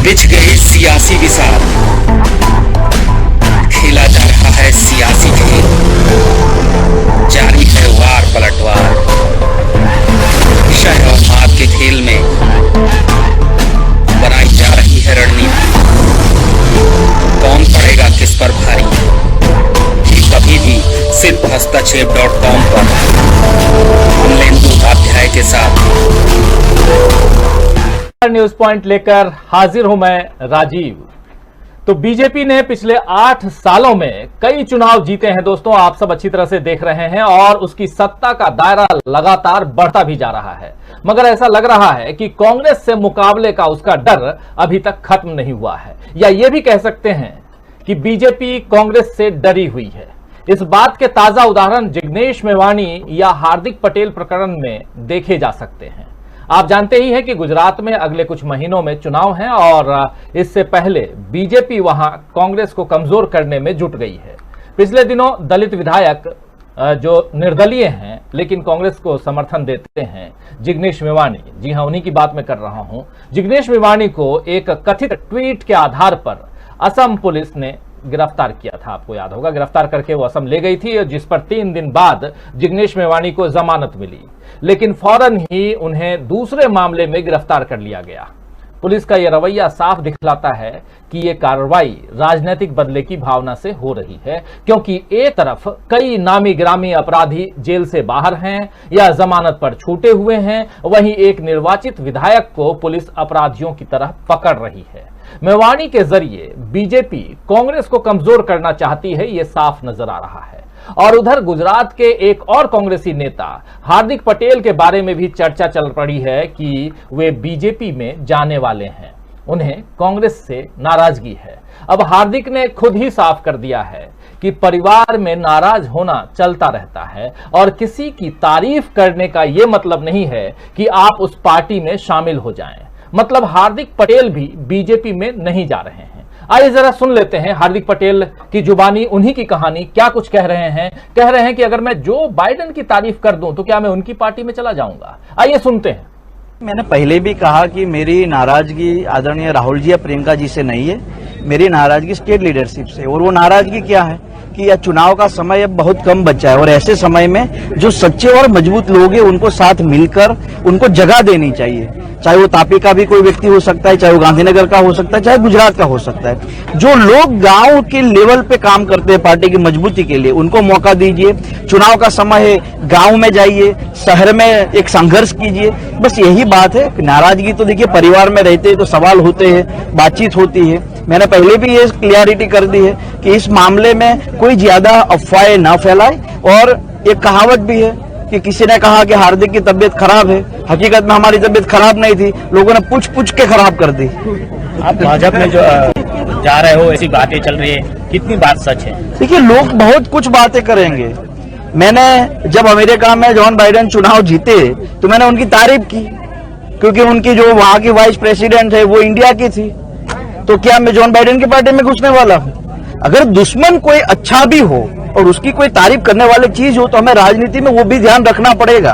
बिछ गई सियासी विसार, खेला जा रहा है सियासी खेल, जारी है वार पलटवार। शह और मात के खेल में बनाई जा रही है रणनीति, कौन पड़ेगा किस पर भारी, ये कभी भी सिर्फ हस्तक्षेप.com पर अमलेंदु उपाध्याय के साथ न्यूज पॉइंट लेकर हाजिर हूं मैं राजीव। तो बीजेपी ने पिछले 8 सालों में कई चुनाव जीते हैं दोस्तों, आप सब अच्छी तरह से देख रहे हैं, और उसकी सत्ता का दायरा लगातार बढ़ता भी जा रहा है। मगर ऐसा लग रहा है कि कांग्रेस से मुकाबले का उसका डर अभी तक खत्म नहीं हुआ है, या ये भी कह सकते हैं कि बीजेपी कांग्रेस से डरी हुई है। इस बात के ताजा उदाहरण जिग्नेश मेवाणी या हार्दिक पटेल प्रकरण में देखे जा सकते हैं। आप जानते ही हैं कि गुजरात में अगले कुछ महीनों में चुनाव हैं, और इससे पहले बीजेपी वहां कांग्रेस को कमजोर करने में जुट गई है। पिछले दिनों दलित विधायक जो निर्दलीय हैं लेकिन कांग्रेस को समर्थन देते हैं, जिग्नेश मेवाणी, जी हां उन्हीं की बात मैं कर रहा हूं, जिग्नेश मेवाणी को एक कथित ट्वीट के आधार पर असम पुलिस ने गिरफ्तार किया था। आपको याद होगा, गिरफ्तार करके वो असम ले गई थी, जिस पर 3 दिन बाद जिग्नेश मेवाणी को जमानत मिली, लेकिन फौरन ही उन्हें दूसरे मामले में गिरफ्तार कर लिया गया। पुलिस का यह रवैया साफ दिखलाता है कि यह कार्रवाई राजनीतिक बदले की भावना से हो रही है, क्योंकि एक तरफ कई नामी गिरामी अपराधी जेल से बाहर हैं या जमानत पर छूटे हुए हैं, वहीं एक निर्वाचित विधायक को पुलिस अपराधियों की तरह पकड़ रही है। मेवाणी के जरिए बीजेपी कांग्रेस को कमजोर करना चाहती है, यह साफ नजर आ रहा है। और उधर गुजरात के एक और कांग्रेसी नेता हार्दिक पटेल के बारे में भी चर्चा चल पड़ी है कि वे बीजेपी में जाने वाले हैं, उन्हें कांग्रेस से नाराजगी है। अब हार्दिक ने खुद ही साफ कर दिया है कि परिवार में नाराज होना चलता रहता है, और किसी की तारीफ करने का यह मतलब नहीं है कि आप उस पार्टी में शामिल हो जाएं। मतलब हार्दिक पटेल भी बीजेपी में नहीं जा रहे हैं। आइए जरा सुन लेते हैं हार्दिक पटेल की जुबानी उन्हीं की कहानी, क्या कुछ कह रहे हैं। कह रहे हैं कि अगर मैं जो बाइडेन की तारीफ कर दूं तो क्या मैं उनकी पार्टी में चला जाऊंगा। आइए सुनते हैं। मैंने पहले भी कहा कि मेरी नाराजगी आदरणीय राहुल जी या प्रियंका जी से नहीं है, मेरी नाराजगी स्टेट लीडरशिप से। और वो नाराजगी क्या है कि यह चुनाव का समय अब बहुत कम बचा है, और ऐसे समय में जो सच्चे और मजबूत लोग हैं उनको साथ मिलकर उनको जगह देनी चाहिए। चाहे वो तापी का भी कोई व्यक्ति हो सकता है, चाहे वो गांधीनगर का हो सकता है, चाहे गुजरात का हो सकता है। जो लोग गांव के लेवल पे काम करते हैं पार्टी की मजबूती के लिए, उनको मौका दीजिए। चुनाव का समय है, गांव में जाइए, शहर में एक संघर्ष कीजिए, बस यही बात है। नाराजगी तो देखिए परिवार में रहते तो सवाल होते हैं, बातचीत होती है। मैंने पहले भी ये क्लियरिटी कर दी है कि इस मामले में कोई ज्यादा अफवाहें न फैलाए। और एक कहावत भी है कि किसी ने कहा कि हार्दिक की तबीयत खराब है, हकीकत में हमारी तबीयत खराब नहीं थी, लोगों ने पूछ के खराब कर दी। आप भाजपा में जो जा रहे हो, ऐसी बातें चल रही है, कितनी बात सच है? देखिए लोग बहुत कुछ बातें करेंगे। मैंने जब अमेरिका में जॉन बाइडेन चुनाव जीते तो मैंने उनकी तारीफ की, क्योंकि उनकी जो वहां की वाइस प्रेसिडेंट है वो इंडिया की थी। तो क्या मैं जॉन बाइडेन की पार्टी में घुसने वाला हूं? अगर दुश्मन कोई अच्छा भी हो और उसकी कोई तारीफ करने वाली चीज हो तो हमें राजनीति में वो भी ध्यान रखना पड़ेगा।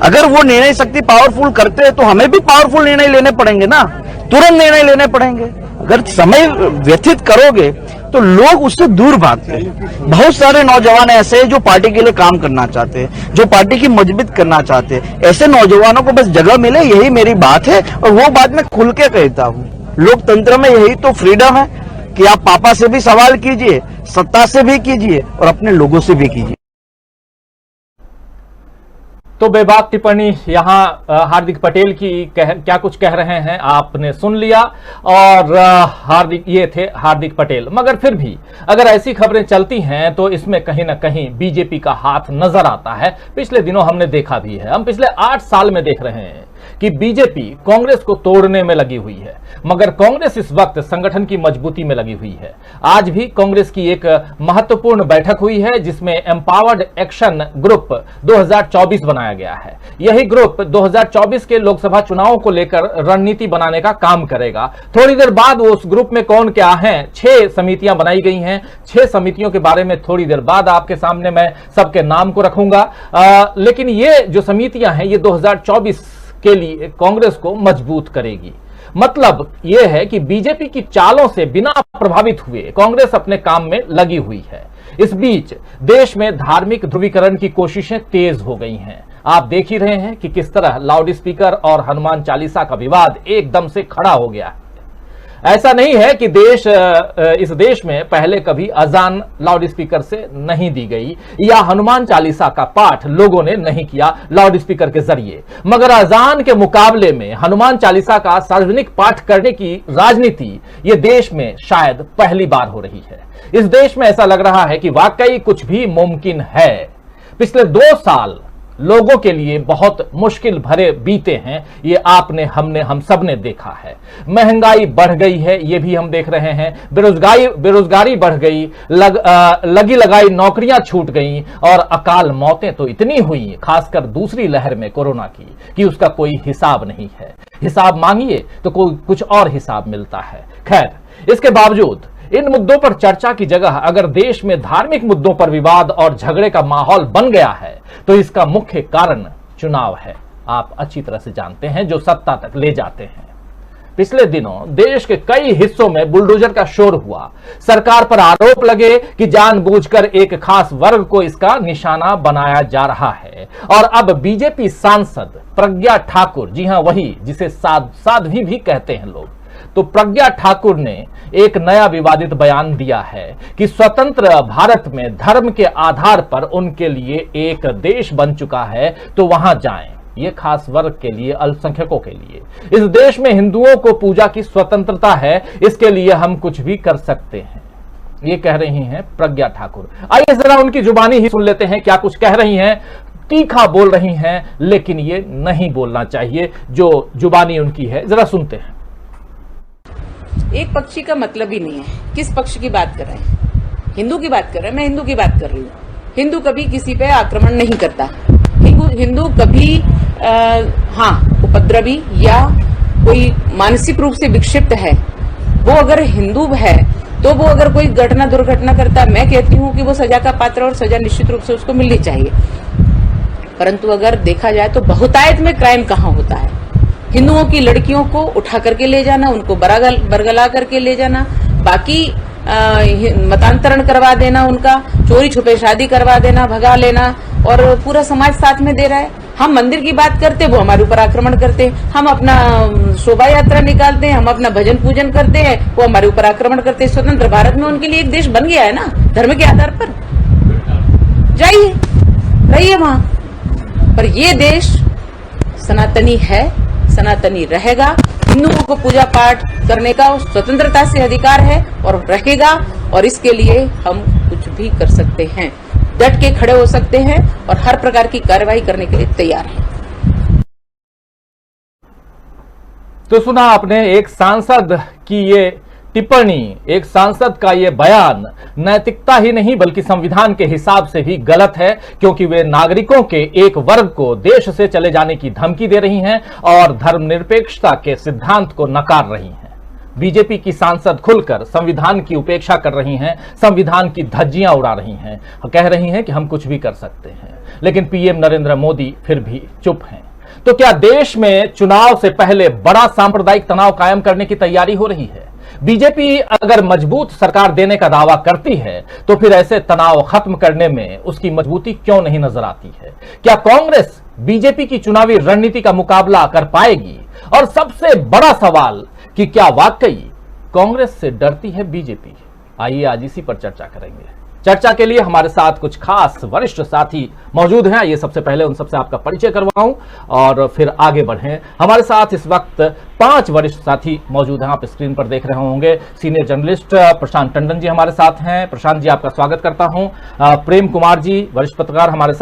अगर वो निर्णय शक्ति पावरफुल करते हैं तो हमें भी पावरफुल निर्णय लेने पड़ेंगे ना, तुरंत निर्णय लेने पड़ेंगे। अगर समय व्यतीत करोगे तो लोग उससे दूर भागते हैं। बहुत सारे नौजवान ऐसे हैं जो पार्टी के लिए काम करना चाहते हैं, जो पार्टी की मजबूत करना चाहते हैं। ऐसे नौजवानों को बस जगह मिले, यही मेरी बात है, और वो बात मैं खुल के कहता हूँ। लोकतंत्र में यही तो फ्रीडम है कि आप पापा से भी सवाल कीजिए, सत्ता से भी कीजिए, और अपने लोगों से भी कीजिए। तो बेबाक टिप्पणी यहां हार्दिक पटेल की क्या कुछ कह रहे हैं आपने सुन लिया, और ये थे हार्दिक पटेल। मगर फिर भी अगर ऐसी खबरें चलती हैं तो इसमें कहीं ना कहीं बीजेपी का हाथ नजर आता है। पिछले दिनों हमने देखा भी है, हम पिछले 8 साल में देख रहे हैं कि बीजेपी कांग्रेस को तोड़ने में लगी हुई है, मगर कांग्रेस इस वक्त संगठन की मजबूती में लगी हुई है। आज भी कांग्रेस की एक महत्वपूर्ण बैठक हुई है जिसमें एम्पावर्ड एक्शन ग्रुप 2024 बनाया गया है। यही ग्रुप 2024 के लोकसभा चुनावों को लेकर रणनीति बनाने का काम करेगा। थोड़ी देर बाद उस ग्रुप में कौन क्या है, 6 समितियां बनाई गई हैं। 6 समितियों के बारे में थोड़ी देर बाद आपके सामने मैं सबके नाम को रखूंगा। लेकिन ये जो समितियां हैं ये 2024 के लिए कांग्रेस को मजबूत करेगी। मतलब यह है कि बीजेपी की चालों से बिना प्रभावित हुए कांग्रेस अपने काम में लगी हुई है। इस बीच देश में धार्मिक ध्रुवीकरण की कोशिशें तेज हो गई हैं। आप देख ही रहे हैं कि किस तरह लाउड स्पीकर और हनुमान चालीसा का विवाद एकदम से खड़ा हो गया है। ऐसा नहीं है कि इस देश में पहले कभी अजान लाउड स्पीकर से नहीं दी गई या हनुमान चालीसा का पाठ लोगों ने नहीं किया लाउड स्पीकर के जरिए, मगर अजान के मुकाबले में हनुमान चालीसा का सार्वजनिक पाठ करने की राजनीति ये देश में शायद पहली बार हो रही है। इस देश में ऐसा लग रहा है कि वाकई कुछ भी मुमकिन है। पिछले 2 साल लोगों के लिए बहुत मुश्किल भरे बीते हैं, ये आपने हम सब ने देखा है। महंगाई बढ़ गई है, ये भी हम देख रहे हैं। बेरोजगारी बढ़ गई, लगी लगाई नौकरियां छूट गई और अकाल मौतें तो इतनी हुई, खासकर दूसरी लहर में कोरोना की, कि उसका कोई हिसाब नहीं है। हिसाब मांगिए तो कोई कुछ और हिसाब मिलता है। खैर, इसके बावजूद इन मुद्दों पर चर्चा की जगह अगर देश में धार्मिक मुद्दों पर विवाद और झगड़े का माहौल बन गया है तो इसका मुख्य कारण चुनाव है। आप अच्छी तरह से जानते हैं, जो सत्ता तक ले जाते हैं। पिछले दिनों देश के कई हिस्सों में बुलडोजर का शोर हुआ। सरकार पर आरोप लगे कि जानबूझकर एक खास वर्ग को इसका निशाना बनाया जा रहा है। और अब बीजेपी सांसद प्रज्ञा ठाकुर, जी हां वही जिसे साध्वी भी कहते हैं लोग, तो प्रज्ञा ठाकुर ने एक नया विवादित बयान दिया है कि स्वतंत्र भारत में धर्म के आधार पर उनके लिए एक देश बन चुका है, तो वहां जाएं। ये खास वर्ग के लिए, अल्पसंख्यकों के लिए। इस देश में हिंदुओं को पूजा की स्वतंत्रता है, इसके लिए हम कुछ भी कर सकते हैं, ये कह रही हैं प्रज्ञा ठाकुर। आइए जरा उनकी जुबानी ही सुन लेते हैं, क्या कुछ कह रही हैं। तीखा बोल रही हैं, लेकिन ये नहीं बोलना चाहिए जो जुबानी उनकी है। जरा सुनते हैं। एक पक्षी का मतलब ही नहीं है। किस पक्ष की बात कर रहे हैं? हिंदू की बात कर रहे हैं। मैं हिंदू की बात कर रही हूँ। हिंदू कभी किसी पे आक्रमण नहीं करता। हिंदू कभी उपद्रवी या कोई मानसिक रूप से विक्षिप्त है, वो अगर हिंदू है तो वो अगर कोई घटना दुर्घटना करता, मैं कहती हूँ कि वो सजा का पात्र और सजा निश्चित रूप से उसको मिलनी चाहिए। परंतु अगर देखा जाए तो बहुतायत में क्राइम कहाँ होता है? हिंदुओं की लड़कियों को उठा करके ले जाना, उनको बरगला करके ले जाना, बाकी मतांतरण करवा देना, उनका चोरी छुपे शादी करवा देना, भगा लेना, और पूरा समाज साथ में दे रहा है। हम मंदिर की बात करते, वो हमारे ऊपर आक्रमण करते हैं। हम अपना शोभा यात्रा निकालते हैं, हम अपना भजन पूजन करते हैं, वो हमारे ऊपर आक्रमण करते हैं। स्वतंत्र भारत में उनके लिए एक देश बन गया है ना, धर्म के आधार पर। जाइए, रहिए वहां, पर ये देश सनातनी है, सनातनी रहेगा। हिंदुओं को पूजा पाठ करने का स्वतंत्रता से अधिकार है और रहेगा, और इसके लिए हम कुछ भी कर सकते हैं, डट के खड़े हो सकते हैं और हर प्रकार की कार्रवाई करने के लिए तैयार हैं। तो सुना आपने एक सांसद की ये टिप्पणी, एक सांसद का ये बयान नैतिकता ही नहीं बल्कि संविधान के हिसाब से भी गलत है, क्योंकि वे नागरिकों के एक वर्ग को देश से चले जाने की धमकी दे रही हैं और धर्मनिरपेक्षता के सिद्धांत को नकार रही हैं। बीजेपी की सांसद खुलकर संविधान की उपेक्षा कर रही हैं, संविधान की धज्जियां उड़ा रही हैं, कह रही हैं कि हम कुछ भी कर सकते हैं, लेकिन पीएम नरेंद्र मोदी फिर भी चुप हैं। तो क्या देश में चुनाव से पहले बड़ा सांप्रदायिक तनाव कायम करने की तैयारी हो रही है? बीजेपी अगर मजबूत सरकार देने का दावा करती है तो फिर ऐसे तनाव खत्म करने में उसकी मजबूती क्यों नहीं नजर आती है? क्या कांग्रेस बीजेपी की चुनावी रणनीति का मुकाबला कर पाएगी? और सबसे बड़ा सवाल कि क्या वाकई कांग्रेस से डरती है बीजेपी? आइए आज इसी पर चर्चा करेंगे। चर्चा के लिए हमारे साथ कुछ खास वरिष्ठ साथी मौजूद हैं। ये सबसे पहले उन सबसे आपका परिचय करवाऊं और फिर आगे बढ़ें। हमारे साथ इस वक्त 5 वरिष्ठ साथी मौजूद हैं, आप स्क्रीन पर देख रहे होंगे। सीनियर जर्नलिस्ट प्रशांत टंडन जी हमारे साथ हैं। प्रशांत जी, आपका स्वागत करता हूं। प्रेम कुमार जी, वरिष्ठ पत्रकार हमारे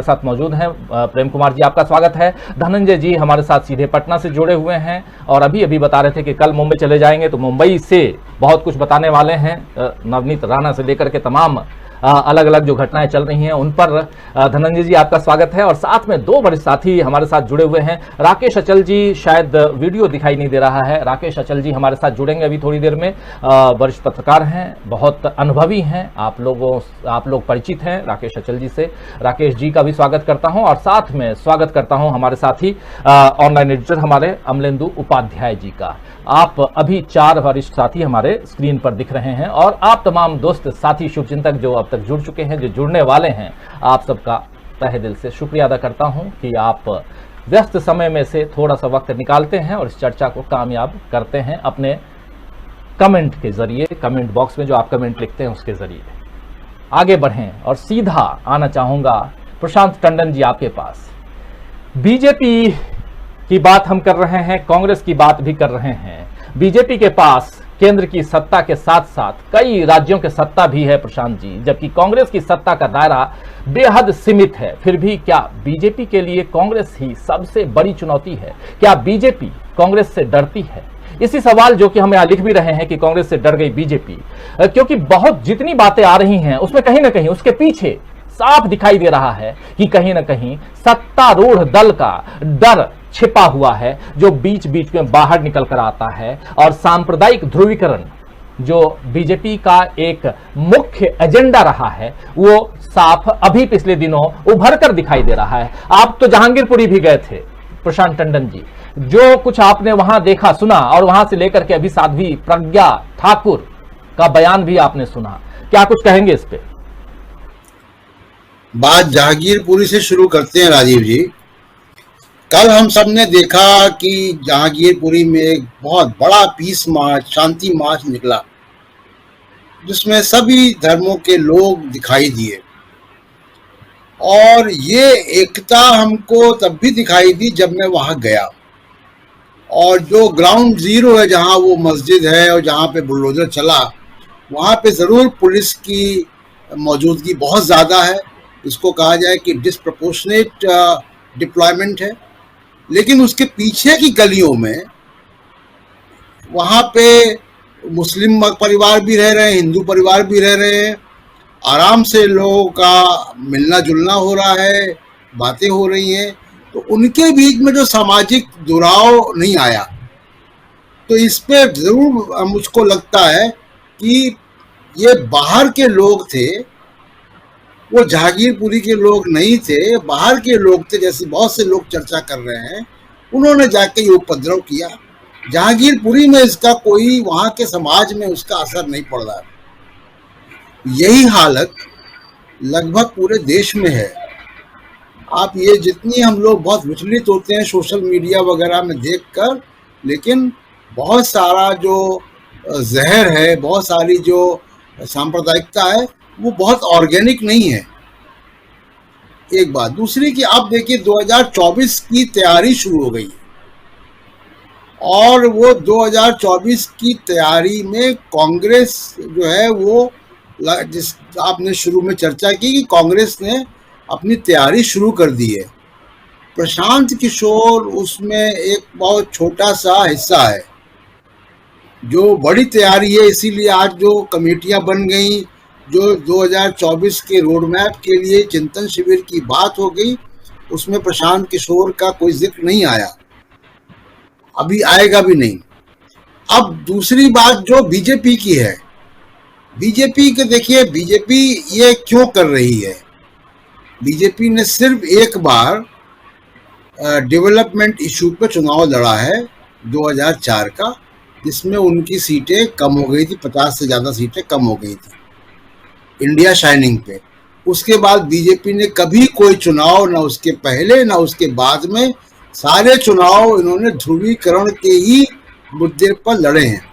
साथ मौजूद हैं। प्रेम कुमार जी, आपका स्वागत है। धनंजय जी हमारे साथ सीधे पटना से जुड़े हुए हैं और अभी बता रहे थे कि कल मुंबई चले जाएंगे, तो मुंबई से बहुत कुछ बताने वाले हैं। नवनीत राणा से लेकर के तमाम अलग अलग जो घटनाएं चल रही हैं उन पर धनंजय जी आपका स्वागत है। और साथ में दो बड़े साथी हमारे साथ जुड़े हुए हैं। राकेश अचल जी, शायद वीडियो दिखाई नहीं दे रहा है, राकेश अचल जी हमारे साथ जुड़ेंगे अभी थोड़ी देर में। वरिष्ठ पत्रकार हैं, बहुत अनुभवी हैं, आप लोग परिचित हैं राकेश अचल जी से। राकेश जी का भी स्वागत करता हूं और साथ में स्वागत करता हूं हमारे साथी ऑनलाइन एडिटर हमारे अमलेंदु उपाध्याय जी का। आप अभी 4 वरिष्ठ साथी हमारे स्क्रीन पर दिख रहे हैं और आप तमाम दोस्त साथी शुभचिंतक जो अब तक जुड़ चुके हैं, जो जुड़ने वाले हैं, आप सबका तहे दिल से शुक्रिया अदा करता हूं कि आप व्यस्त समय में से थोड़ा सा वक्त निकालते हैं और इस चर्चा को कामयाब करते हैं अपने कमेंट के जरिए, कमेंट बॉक्स में जो आप कमेंट लिखते हैं उसके जरिए। आगे बढ़ें और सीधा आना चाहूंगा प्रशांत टंडन जी आपके पास। बीजेपी की बात हम कर रहे हैं, कांग्रेस की बात भी कर रहे हैं। बीजेपी के पास केंद्र की सत्ता के साथ साथ कई राज्यों के सत्ता भी है प्रशांत जी, जबकि कांग्रेस की सत्ता का दायरा बेहद सीमित है। फिर भी क्या बीजेपी के लिए कांग्रेस ही सबसे बड़ी चुनौती है? क्या बीजेपी कांग्रेस से डरती है? इसी सवाल जो कि हम यहाँ लिख भी रहे हैं कि कांग्रेस से डर गई बीजेपी, क्योंकि बहुत जितनी बातें आ रही हैं उसमें कहीं ना कहीं उसके पीछे साफ दिखाई दे रहा है कि कहीं ना कहीं सत्तारूढ़ दल का डर छिपा हुआ है, जो बीच बीच में बाहर निकल कर आता है। और सांप्रदायिक ध्रुवीकरण जो बीजेपी का एक मुख्य एजेंडा रहा है, वो साफ अभी पिछले दिनों उभर कर दिखाई दे रहा है। आप तो जहांगीरपुरी भी गए थे प्रशांत टंडन जी, जो कुछ आपने वहां देखा सुना और वहां से लेकर के अभी साध्वी प्रज्ञा ठाकुर का बयान भी आपने सुना, क्या कुछ कहेंगे इस पे? बात जहांगीरपुरी से शुरू करते हैं राजीव जी। कल हम सब ने देखा कि जहांगीरपुरी में एक बहुत बड़ा पीस मार्च, शांति मार्च निकला, जिसमें सभी धर्मों के लोग दिखाई दिए। और ये एकता हमको तब भी दिखाई दी जब मैं वहां गया। और जो ग्राउंड जीरो है, जहां वो मस्जिद है और जहां पे बुलडोजर चला, वहां पे जरूर पुलिस की मौजूदगी बहुत ज़्यादा है। इसको कहा जाए कि डिस्प्रपोर्शनेट डिप्लॉयमेंट है। लेकिन उसके पीछे की गलियों में वहाँ पे मुस्लिम परिवार भी रह रहे हैं, हिंदू परिवार भी रह रहे हैं, आराम से लोगों का मिलना जुलना हो रहा है, बातें हो रही हैं। तो उनके बीच में जो सामाजिक दुराव नहीं आया, तो इस पे ज़रूर मुझको लगता है कि ये बाहर के लोग थे, वो जहांगीरपुरी के लोग नहीं थे, बाहर के लोग थे, जैसे बहुत से लोग चर्चा कर रहे हैं। उन्होंने जाके ये उपद्रव किया। जहांगीरपुरी में इसका कोई, वहाँ के समाज में उसका असर नहीं पड़ रहा है। यही हालत लगभग पूरे देश में है। आप ये जितनी हम लोग बहुत विचलित होते हैं सोशल मीडिया वगैरह में देखकर, लेकिन बहुत सारा जो जहर है, बहुत सारी जो सांप्रदायिकता है, वो बहुत ऑर्गेनिक नहीं है। एक बात। दूसरी कि आप देखिए 2024 की तैयारी शुरू हो गई और वो 2024 की तैयारी में कांग्रेस जो है वो, जिस आपने शुरू में चर्चा की कि कांग्रेस ने अपनी तैयारी शुरू कर दी है। प्रशांत किशोर उसमें एक बहुत छोटा सा हिस्सा है। जो बड़ी तैयारी है, इसीलिए आज जो कमेटियां बन गई, जो 2024 के रोड मैप के लिए चिंतन शिविर की बात हो गई, उसमें प्रशांत किशोर का कोई जिक्र नहीं आया, अभी आएगा भी नहीं। अब दूसरी बात जो बीजेपी की है, बीजेपी के देखिए, बीजेपी ये क्यों कर रही है? बीजेपी ने सिर्फ एक बार डेवलपमेंट इशू पे चुनाव लड़ा है 2004 का, जिसमें उनकी सीटें कम हो गई थी, 50 से ज़्यादा सीटें कम हो गई थी इंडिया शाइनिंग पे। उसके बाद बीजेपी ने कभी कोई चुनाव, ना उसके पहले ना उसके बाद में, सारे चुनाव इन्होंने ध्रुवीकरण के ही मुद्दे पर लड़े हैं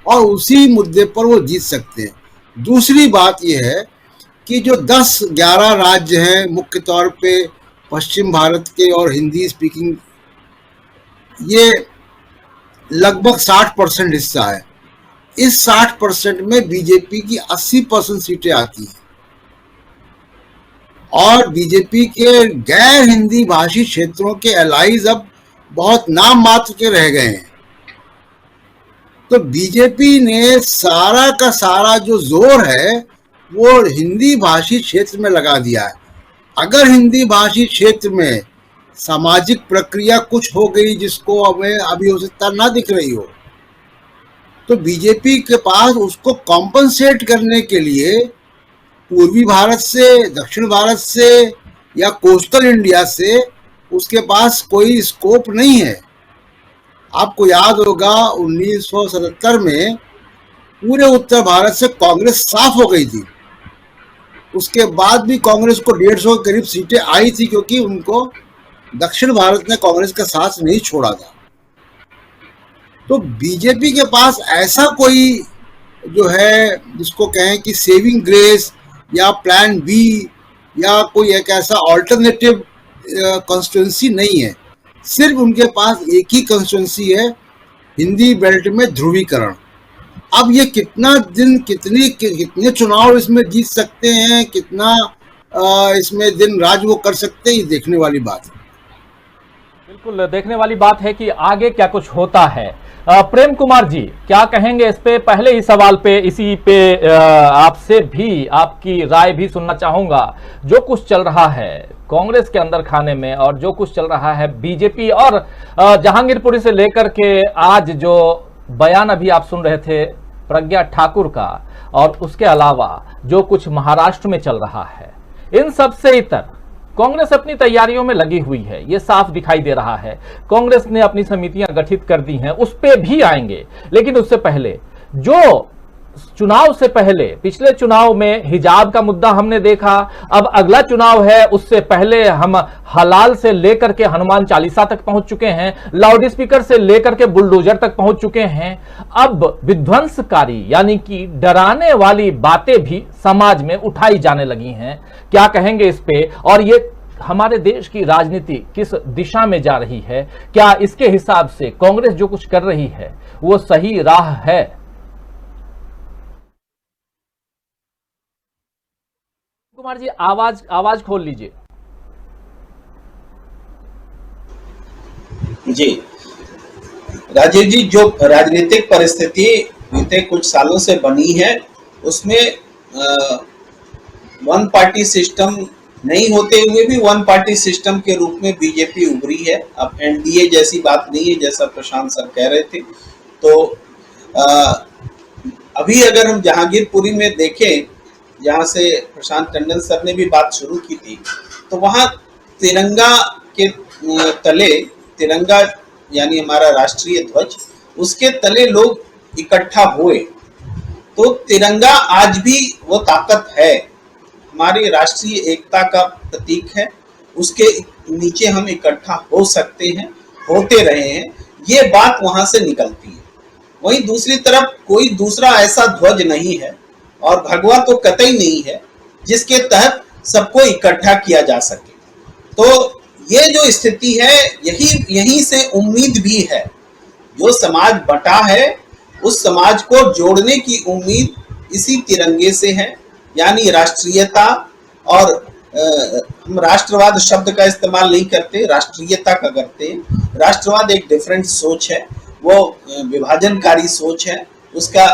और उसी मुद्दे पर वो जीत सकते हैं। दूसरी बात यह है कि जो 10-11 राज्य हैं, मुख्य तौर पे पश्चिम भारत के और हिंदी स्पीकिंग, ये लगभग 60% हिस्सा है। इस 60% में बीजेपी की 80% सीटें आती हैं और बीजेपी के गैर हिंदी भाषी क्षेत्रों के एलाइज अब बहुत नाम मात्र के रह गए हैं। तो बीजेपी ने सारा का सारा जो जोर है वो हिंदी भाषी क्षेत्र में लगा दिया है। अगर हिंदी भाषी क्षेत्र में सामाजिक प्रक्रिया कुछ हो गई जिसको हमें अभी आवश्यकता ना दिख रही हो, तो बीजेपी के पास उसको कॉम्पनसेट करने के लिए पूर्वी भारत से, दक्षिण भारत से या कोस्टल इंडिया से उसके पास कोई स्कोप नहीं है। आपको याद होगा 1977 में पूरे उत्तर भारत से कांग्रेस साफ हो गई थी। उसके बाद भी कांग्रेस को 150 के करीब सीटें आई थी, क्योंकि उनको दक्षिण भारत ने कांग्रेस का साथ नहीं छोड़ा था। तो बीजेपी के पास ऐसा कोई जो है जिसको कहें कि सेविंग ग्रेस या प्लान बी या कोई एक ऐसा ऑल्टरनेटिव कॉन्स्टिट्यूंसी नहीं है। सिर्फ उनके पास एक ही कॉन्स्टिट्यूंसी है, हिंदी बेल्ट में ध्रुवीकरण। अब ये कितना दिन कितने चुनाव इसमें जीत सकते हैं, कितना इसमें दिन राज वो कर सकते हैं, ये देखने वाली बात है। बिल्कुल देखने वाली बात है कि आगे क्या कुछ होता है। प्रेम कुमार जी क्या कहेंगे इस पे? पहले ही सवाल पे इसी पे आपसे भी आपकी राय भी सुनना चाहूंगा। जो कुछ चल रहा है कांग्रेस के अंदर खाने में और जो कुछ चल रहा है बीजेपी और जहांगीरपुरी से लेकर के आज जो बयान अभी आप सुन रहे थे प्रज्ञा ठाकुर का, और उसके अलावा जो कुछ महाराष्ट्र में चल रहा है, इन सब से इतर कांग्रेस अपनी तैयारियों में लगी हुई है, ये साफ दिखाई दे रहा है। कांग्रेस ने अपनी समितियां गठित कर दी हैं, उस पे भी आएंगे। लेकिन उससे पहले जो चुनाव से पहले पिछले चुनाव में हिजाब का मुद्दा हमने देखा, अब अगला चुनाव है, उससे पहले हम हलाल से लेकर के हनुमान चालीसा तक पहुंच चुके हैं, लाउड स्पीकर से लेकर के बुलडोजर तक पहुंच चुके हैं। अब विध्वंसकारी यानी कि डराने वाली बातें भी समाज में उठाई जाने लगी हैं। क्या कहेंगे इस पे? और ये हमारे देश की राजनीति किस दिशा में जा रही है? क्या इसके हिसाब से कांग्रेस जो कुछ कर रही है वो सही राह है? कुमार जी आवाज खोल लीजिए। जी राजीव जी, जो राजनीतिक परिस्थिति बीते कुछ सालों से बनी है उसमें वन पार्टी सिस्टम नहीं होते हुए भी वन पार्टी सिस्टम के रूप में बीजेपी उभरी है। अब एनडीए जैसी बात नहीं है, जैसा प्रशांत सर कह रहे थे। तो अभी अगर हम जहांगीरपुरी में देखें, जहां से प्रशांत टंडन सर ने भी बात शुरू की थी, तो वहां तिरंगा के तले, तिरंगा यानी हमारा राष्ट्रीय ध्वज, उसके तले लोग इकट्ठा हुए। तो तिरंगा आज भी वो ताकत है, हमारी राष्ट्रीय एकता का प्रतीक है, उसके नीचे हम इकट्ठा हो सकते हैं, होते रहे हैं, ये बात वहां से निकलती है। वहीं दूसरी तरफ कोई दूसरा ऐसा ध्वज नहीं है और भगवा तो कतई नहीं है जिसके तहत सबको इकट्ठा किया जा सके। तो ये जो स्थिति है, यही से उम्मीद भी है। जो समाज बटा है उस समाज को जोड़ने की उम्मीद इसी तिरंगे से है, यानी राष्ट्रीयता। और हम राष्ट्रवाद शब्द का इस्तेमाल नहीं करते, राष्ट्रीयता का करते हैं। राष्ट्रवाद एक डिफरेंट सोच है, वो विभाजनकारी सोच है, उसका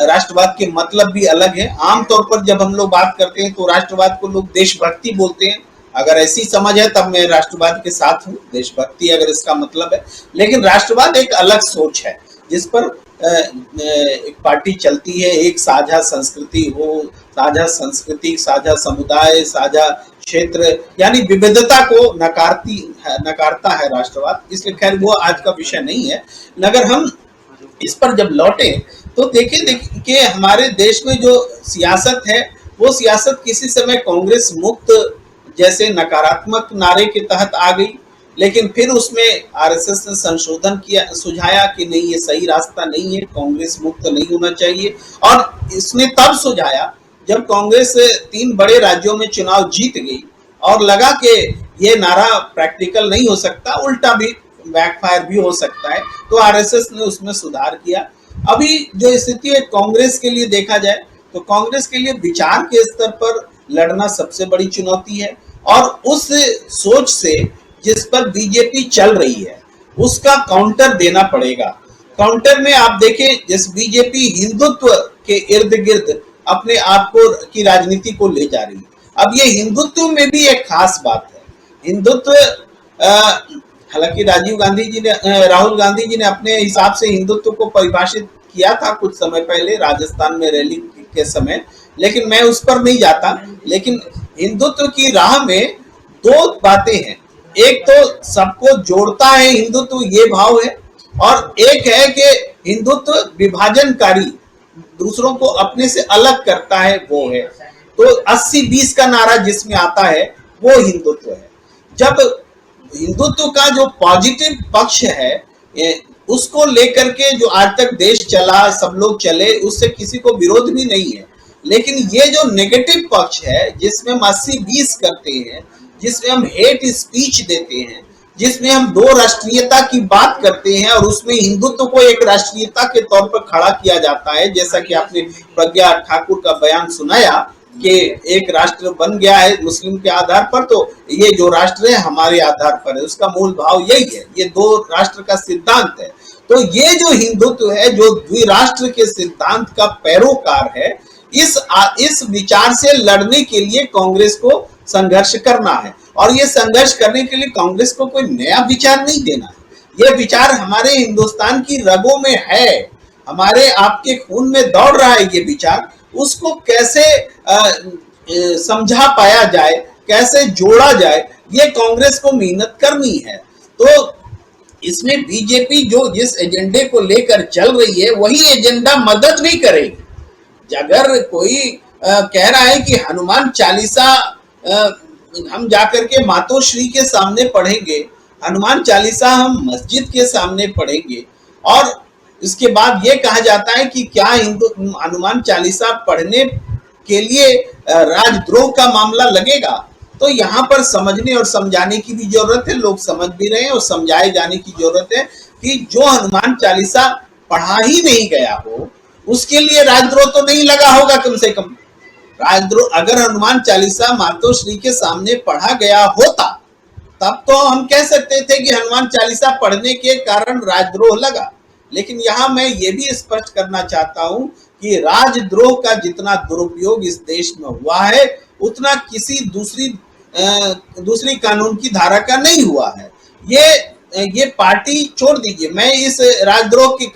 राष्ट्रवाद के मतलब भी अलग है। आमतौर पर जब हम लोग बात करते हैं तो राष्ट्रवाद को लोग देशभक्ति बोलते हैं। अगर ऐसी समझ है तब मैं राष्ट्रवाद के साथ हूँ, देशभक्ति अगर इसका मतलब है। लेकिन राष्ट्रवाद एक अलग सोच है जिस पर एक पार्टी चलती है, एक साझा संस्कृति हो, साझा संस्कृति, साझा समुदाय, साझा क्षेत्र, यानी विविधता को नकारता है राष्ट्रवाद। इसलिए खैर वो आज का विषय नहीं है। अगर हम इस पर जब लौटे तो देखिए हमारे देश में जो सियासत है वो सियासत किसी समय कांग्रेस मुक्त जैसे नकारात्मक नारे के तहत आ गई, लेकिन फिर उसमें आरएसएस ने संशोधन किया, सुझाया कि नहीं ये सही रास्ता नहीं है, कांग्रेस मुक्त नहीं होना चाहिए। और इसने तब सुझाया जब कांग्रेस 3 बड़े राज्यों में चुनाव जीत गई और लगा कि ये नारा प्रैक्टिकल नहीं हो सकता, उल्टा भी बैकफायर भी हो सकता है, तो आरएसएस ने उसमें सुधार किया। अभी जो स्थिति है कांग्रेस के लिए देखा जाए तो कांग्रेस के लिए विचार के स्तर पर लड़ना सबसे बड़ी चुनौती है। और उस सोच से जिस पर बीजेपी चल रही है उसका काउंटर देना पड़ेगा। काउंटर में आप देखें, जिस बीजेपी हिंदुत्व के इर्द गिर्द अपने आप को की राजनीति को ले जा रही है। अब ये हिंदुत्व में भी एक खास बात है। हिंदुत्व हालांकि राहुल गांधी जी ने अपने हिसाब से हिंदुत्व को परिभाषित किया था कुछ समय पहले राजस्थान में रैली के समय, लेकिन मैं उस पर नहीं जाता। लेकिन हिंदुत्व की राह में दो बातें हैं, एक तो सबको जोड़ता है हिंदुत्व, ये भाव है, और एक है कि हिंदुत्व विभाजनकारी, दूसरों को अपने से अलग करता है, वो है। तो 80-20 का नारा जिसमें आता है वो हिंदुत्व है। जब हिंदुत्व का जो पॉजिटिव पक्ष है उसको लेकर के जो आज तक देश चला, सब लोग चले, उससे किसी को विरोध भी नहीं है। लेकिन ये जो नेगेटिव पक्ष है जिसमें हम 80-20 करते हैं, जिसमें हम हेट स्पीच देते हैं, जिसमें हम दो राष्ट्रीयता की बात करते हैं और उसमें हिंदुत्व को एक राष्ट्रीयता के तौर पर खड़ा किया जाता है, जैसा कि आपने प्रज्ञा ठाकुर का बयान सुनाया कि एक राष्ट्र बन गया है मुस्लिम के आधार पर, तो ये जो राष्ट्र है हमारे आधार पर है, उसका मूल भाव यही है, ये दो राष्ट्र का सिद्धांत है। तो ये जो हिंदुत्व है, जो द्विराष्ट्र के सिद्धांत का पैरोकार है, इस विचार से लड़ने के लिए कांग्रेस को संघर्ष करना है। और ये संघर्ष करने के लिए कांग्रेस को कोई नया विचार नहीं देना है। ये विचार हमारे हिंदुस्तान की रगों में है, हमारे आपके खून में दौड़ रहा है ये विचार। उसको कैसे समझा पाया जाए, कैसे जोड़ा जाए, ये कांग्रेस को मेहनत करनी है। तो इसमें बीजेपी जो जिस एजेंडे को लेकर चल रही है वही एजेंडा मदद नहीं करेगी। अगर कोई कह रहा है कि हनुमान चालीसा हम जाकर के मातोश्री के सामने पढ़ेंगे, हनुमान चालीसा हम मस्जिद के सामने पढ़ेंगे, और इसके बाद ये कहा जाता है कि क्या हनुमान चालीसा पढ़ने के लिए राजद्रोह का मामला लगेगा, तो यहाँ पर समझने और समझाने की भी जरूरत है। लोग समझ भी रहे हैं और समझाए जाने की जरूरत है कि जो हनुमान चालीसा पढ़ा ही नहीं गया हो उसके लिए राजद्रोह तो नहीं लगा होगा। कम से कम राजद्रोह, अगर हनुमान चालीसा मातोश्री के सामने पढ़ा गया होता तब तो हम कह सकते थे कि हनुमान चालीसा पढ़ने के कारण राजद्रोह लगा। लेकिन यहाँ मैं ये भी स्पष्ट करना चाहता हूँ कि राजद्रोह का जितना दुरुपयोग इस देश में हुआ है उतना किसी दूसरी कानून की धारा का नहीं हुआ है। ये पार्टी छोड़ दीजिए, मैं इस राजद्रोह की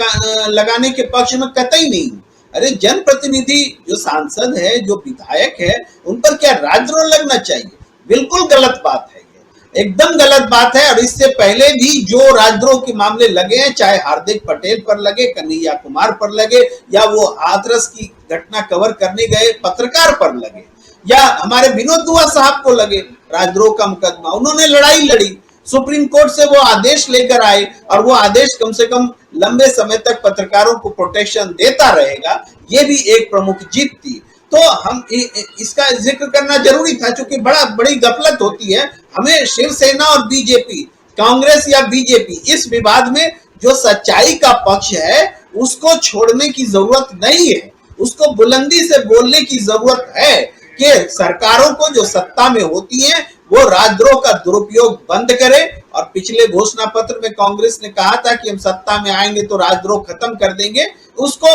लगाने के पक्ष में कतई नहीं हूँ। अरे जनप्रतिनिधि जो सांसद है, जो विधायक है, उन पर क्या राजद्रोह लगना चाहिए? बिल्कुल गलत बात है, ये एकदम गलत बात है। और इससे पहले भी जो राजद्रोह के मामले लगे हैं, चाहे हार्दिक पटेल पर लगे, कन्हैया कुमार पर लगे, या वो हाथरस की घटना कवर करने गए पत्रकार पर लगे, या हमारे विनोद दुआ साहब को लगे राजद्रोह का मुकदमा, उन्होंने लड़ाई लड़ी, सुप्रीम कोर्ट से वो आदेश लेकर आए, और वो आदेश कम से कम लंबे समय तक पत्रकारों को प्रोटेक्शन देता रहेगा। ये भी एक प्रमुख जीत थी। तो हम इसका जिक्र करना जरूरी था, क्योंकि बड़ी गफलत होती है। हमें शिवसेना और बीजेपी, कांग्रेस या बीजेपी, इस विवाद में जो सच्चाई का पक्ष है उसको छोड़ने की जरूरत नहीं है। उसको बुलंदी से बोलने की जरूरत है कि सरकारों को जो सत्ता में होती है वो राजद्रोह का दुरुपयोग बंद करे। और पिछले घोषणा पत्र में कांग्रेस ने कहा था कि हम सत्ता में आएंगे तो राजद्रोह खत्म कर देंगे, उसको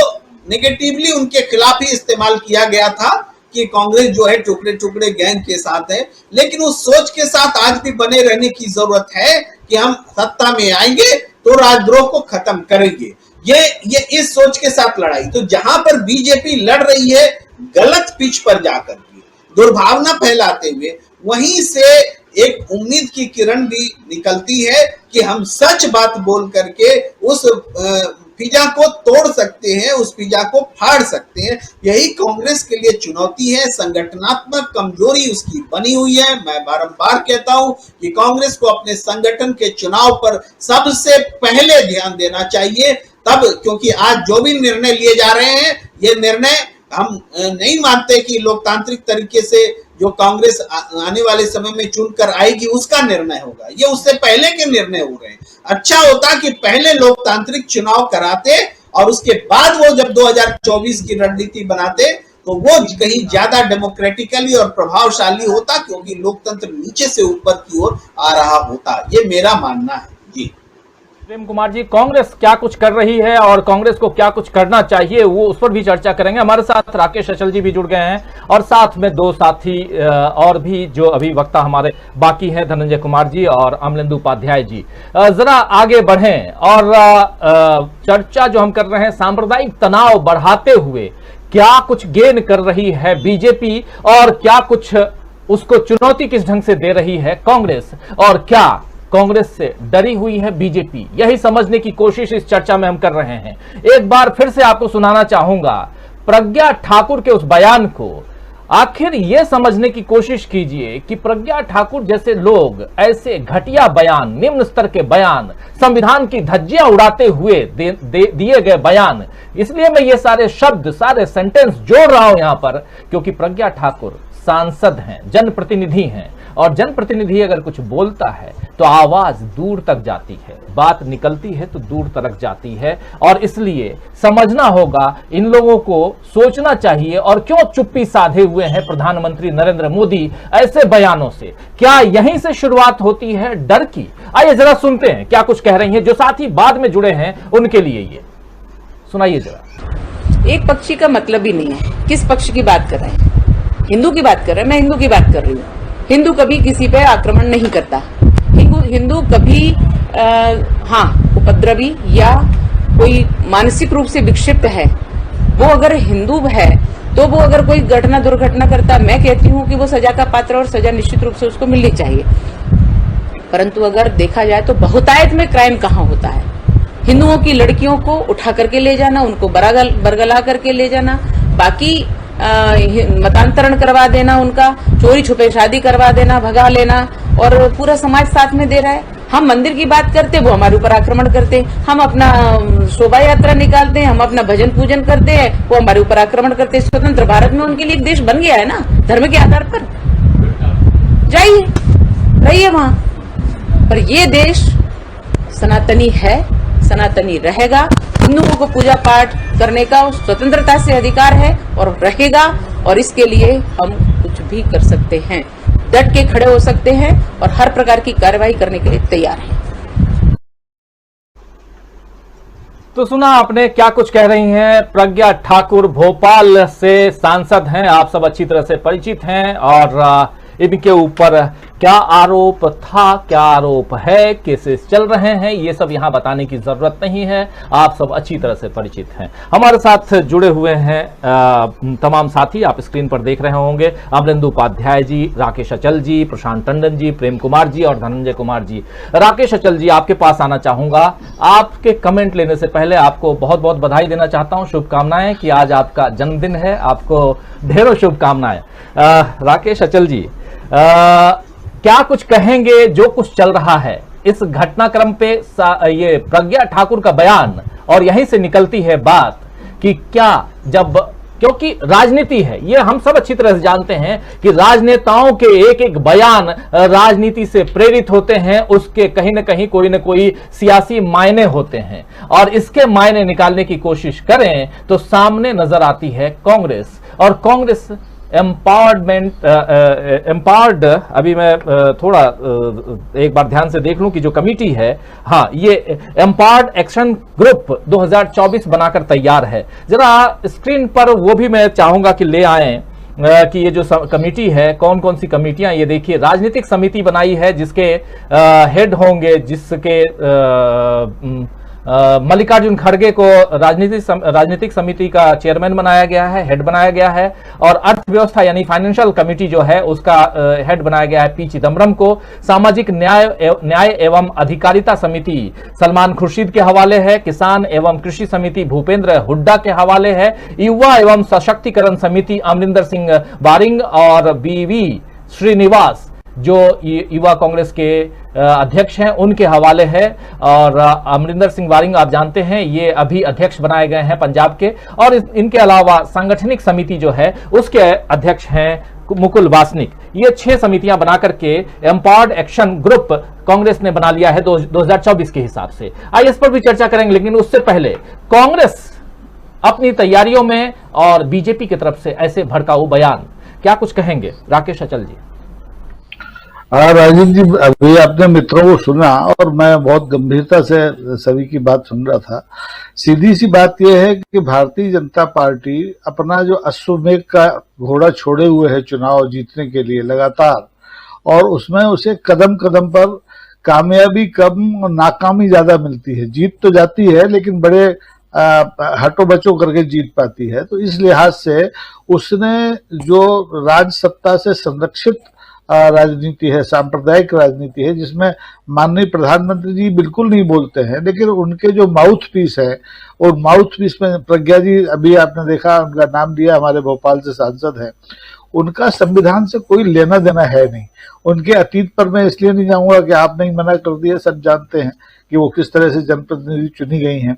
नेगेटिवली उनके खिलाफ ही इस्तेमाल किया गया था कि कांग्रेस जो है टुकड़े टुकड़े गैंग के साथ है। लेकिन उस सोच के साथ आज भी बने रहने की जरूरत है कि हम सत्ता में आएंगे तो राजद्रोह को खत्म करेंगे। ये इस सोच के साथ लड़ाई, तो जहां पर बीजेपी लड़ रही है गलत पिच पर जाकर के दुर्भावना फैलाते हुए, वहीं से एक उम्मीद की किरण भी निकलती है कि हम सच बात बोल करके उस पिज्जा को तोड़ सकते हैं, उस पिज्जा को फाड़ सकते हैं। यही कांग्रेस के लिए चुनौती है। संगठनात्मक कमजोरी उसकी बनी हुई है। मैं बारंबार कहता हूं कि कांग्रेस को अपने संगठन के चुनाव पर सबसे पहले ध्यान देना चाहिए, तब, क्योंकि आज जो भी निर्णय लिए जा रहे हैं, ये निर्णय हम नहीं मानते कि लोकतांत्रिक तरीके से जो कांग्रेस आने वाले समय में चुनकर आएगी उसका निर्णय होगा। ये उससे पहले के निर्णय हो रहे हैं। अच्छा होता कि पहले लोकतांत्रिक चुनाव कराते और उसके बाद वो जब 2024 की रणनीति बनाते तो वो कहीं ज्यादा डेमोक्रेटिकली और प्रभावशाली होता, क्योंकि लोकतंत्र नीचे से ऊपर की ओर आ रहा होता। ये मेरा मानना है जी। प्रेम कुमार जी, कांग्रेस क्या कुछ कर रही है और कांग्रेस को क्या कुछ करना चाहिए, वो उस पर भी चर्चा करेंगे। हमारे साथ राकेश अचल जी भी जुड़ गए हैं और साथ में दो साथी और भी जो अभी वक्ता हमारे बाकी हैं, धनंजय कुमार जी और अमलेंदु उपाध्याय जी। जरा आगे बढ़ें और चर्चा जो हम कर रहे हैं, सांप्रदायिक तनाव बढ़ाते हुए क्या कुछ गेन कर रही है बीजेपी और क्या कुछ उसको चुनौती किस ढंग से दे रही है कांग्रेस, और क्या कांग्रेस से डरी हुई है बीजेपी, यही समझने की कोशिश इस चर्चा में हम कर रहे हैं। एक बार फिर से आपको सुनाना चाहूंगा प्रज्ञा ठाकुर के उस बयान को। आखिर यह समझने की कोशिश कीजिए कि प्रज्ञा ठाकुर जैसे लोग ऐसे घटिया बयान, निम्न स्तर के बयान, संविधान की धज्जियां उड़ाते हुए दिए गए बयान, इसलिए मैं ये सारे शब्द, सारे सेंटेंस जोड़ रहा हूं यहां पर, क्योंकि प्रज्ञा ठाकुर सांसद हैं, जनप्रतिनिधि हैं, और जनप्रतिनिधि अगर कुछ बोलता है तो आवाज दूर तक जाती है, बात निकलती है तो दूर तक जाती है। और इसलिए समझना होगा, इन लोगों को सोचना चाहिए। और क्यों चुप्पी साधे हुए हैं प्रधानमंत्री नरेंद्र मोदी ऐसे बयानों से? क्या यहीं से शुरुआत होती है डर की? आइए जरा सुनते हैं क्या कुछ कह रही हैं जो साथी बाद में जुड़े हैं, उनके लिए ये सुनाइए जरा। एक पक्षी का मतलब ही नहीं है। किस पक्ष की बात कर रहे हैं? हिंदू की बात कर रहे हैं। मैं हिंदू की बात कर रही हूँ। हिंदू कभी किसी पे आक्रमण नहीं करता। हिंदू कभी उपद्रवी या कोई मानसिक रूप से विक्षिप्त है, वो अगर हिंदू है तो वो अगर कोई घटना दुर्घटना करता, मैं कहती हूँ कि वो सजा का पात्र और सजा निश्चित रूप से उसको मिलनी चाहिए। परंतु अगर देखा जाए तो बहुतायत में क्राइम कहाँ होता है? हिंदुओं की लड़कियों को उठा करके ले जाना, उनको बरगला करके ले जाना, बाकी मतांतरण करवा देना, उनका चोरी छुपे शादी करवा देना, भगा लेना, और पूरा समाज साथ में दे रहा है। हम मंदिर की बात करते, वो हमारे ऊपर आक्रमण करते। हम अपना शोभा यात्रा निकालते हैं, हम अपना भजन पूजन करते हैं, वो हमारे ऊपर आक्रमण करते हैं। स्वतंत्र भारत में उनके लिए एक देश बन गया है ना, धर्म के आधार पर। जाइए, रहिए वहां। पर ये देश सनातनी है, सनातनी रहेगा। हिंदुओं को पूजा पाठ करने का स्वतंत्रता से अधिकार है और रहेगा, और इसके लिए हम कुछ भी कर सकते हैं, डट के खड़े हो सकते हैं और हर प्रकार की कार्रवाई करने के लिए तैयार हैं। तो सुना आपने क्या कुछ कह रही हैं प्रज्ञा ठाकुर, भोपाल से सांसद हैं, आप सब अच्छी तरह से परिचित हैं। और इनके ऊपर क्या आरोप था, क्या आरोप है, केसेस चल रहे हैं, ये सब यहां बताने की जरूरत नहीं है, आप सब अच्छी तरह से परिचित हैं। हमारे साथ जुड़े हुए हैं तमाम साथी, आप स्क्रीन पर देख रहे होंगे। अमलेंदु उपाध्याय जी, राकेश अचल जी, प्रशांत टंडन जी, प्रेम कुमार जी और धनंजय कुमार जी। राकेश अचल जी, आपके पास आना चाहूंगा। आपके कमेंट लेने से पहले आपको बहुत बहुत बधाई देना चाहता हूं, शुभकामनाएं कि आज आपका जन्मदिन है, आपको ढेरों शुभकामनाएं। राकेश अचल जी, क्या कुछ कहेंगे जो कुछ चल रहा है इस घटनाक्रम पे? ये प्रज्ञा ठाकुर का बयान, और यहीं से निकलती है बात कि क्या, जब, क्योंकि राजनीति है, ये हम सब अच्छी तरह से जानते हैं कि राजनेताओं के एक एक बयान राजनीति से प्रेरित होते हैं, उसके कहीं ना कहीं कोई ना कोई सियासी मायने होते हैं, और इसके मायने निकालने की कोशिश करें तो सामने नजर आती है कांग्रेस। और कांग्रेस एम्पावर्ड, अभी मैं थोड़ा एक बार ध्यान से देख लूं कि जो कमेटी है, हाँ, ये एम्पावर्ड एक्शन ग्रुप 2024 बनाकर तैयार है। जरा स्क्रीन पर वो भी मैं चाहूंगा कि ले आएं कि ये जो कमेटी है, कौन कौन सी कमेटियां, ये देखिए, राजनीतिक समिति बनाई है जिसके हेड होंगे, जिसके मल्लिकार्जुन खड़गे को राजनीतिक समिति का चेयरमैन बनाया गया है, हेड बनाया गया है। और अर्थव्यवस्था यानी फाइनेंशियल कमेटी जो है उसका हेड बनाया गया है पी चिदम्बरम को। सामाजिक न्याय एवं अधिकारिता समिति सलमान खुर्शीद के हवाले है। किसान एवं कृषि समिति भूपेंद्र हुड्डा के हवाले है। युवा एवं सशक्तिकरण समिति अमरिंदर सिंह वारिंग और बीवी श्रीनिवास, जो युवा कांग्रेस के अध्यक्ष हैं, उनके हवाले है। और अमरिंदर सिंह वारिंग आप जानते हैं, ये अभी अध्यक्ष बनाए गए हैं पंजाब के। और इनके अलावा सांगठनिक समिति जो है उसके अध्यक्ष हैं मुकुल वासनिक। ये 6 समितियां बनाकर के एम्पावर्ड एक्शन ग्रुप कांग्रेस ने बना लिया है 2024 के हिसाब से। आइए इस पर भी चर्चा करेंगे, लेकिन उससे पहले कांग्रेस अपनी तैयारियों में और बीजेपी की तरफ से ऐसे भड़काऊ बयान, क्या कुछ कहेंगे राकेश अचल जी? हाँ राजीव जी, अभी आपने मित्रों को सुना और मैं बहुत गंभीरता से सभी की बात सुन रहा था। सीधी सी बात यह है कि भारतीय जनता पार्टी अपना जो अश्वमेध का घोड़ा छोड़े हुए है चुनाव जीतने के लिए लगातार, और उसमें उसे कदम कदम पर कामयाबी कम और नाकामी ज्यादा मिलती है। जीत तो जाती है लेकिन बड़े हटो बचो करके जीत पाती है। तो इस लिहाज से उसने जो राज सत्ता से संरक्षित राजनीति है, सांप्रदायिक राजनीति है, जिसमें माननीय प्रधानमंत्री जी बिल्कुल नहीं बोलते हैं, लेकिन उनके जो माउथ पीस है, और माउथ पीस में प्रज्ञा जी, अभी आपने देखा उनका नाम दिया, हमारे भोपाल से सांसद हैं, उनका संविधान से कोई लेना देना है नहीं। उनके अतीत पर मैं इसलिए नहीं जाऊंगा कि आपने ही मना कर दिया, सब जानते हैं कि वो किस तरह से जनप्रतिनिधि चुनी गई हैं।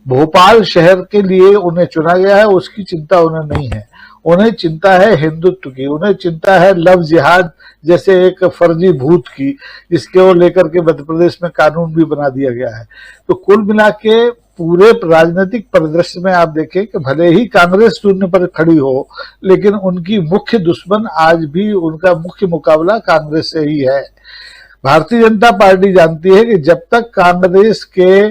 भोपाल शहर के लिए उन्हें चुना गया है, उसकी चिंता उन्हें नहीं है। उन्हें चिंता है हिंदुत्व की, उन्हें चिंता है लव जिहाद जैसे एक फर्जी भूत की, जिसके वो लेकर के मध्य प्रदेश में कानून भी बना दिया गया है। तो कुल मिला के पूरे राजनीतिक परिदृश्य में आप देखें कि भले ही कांग्रेस शून्य पर खड़ी हो, लेकिन उनकी मुख्य दुश्मन आज भी, उनका मुख्य मुकाबला कांग्रेस से ही है। भारतीय जनता पार्टी जानती है कि जब तक कांग्रेस के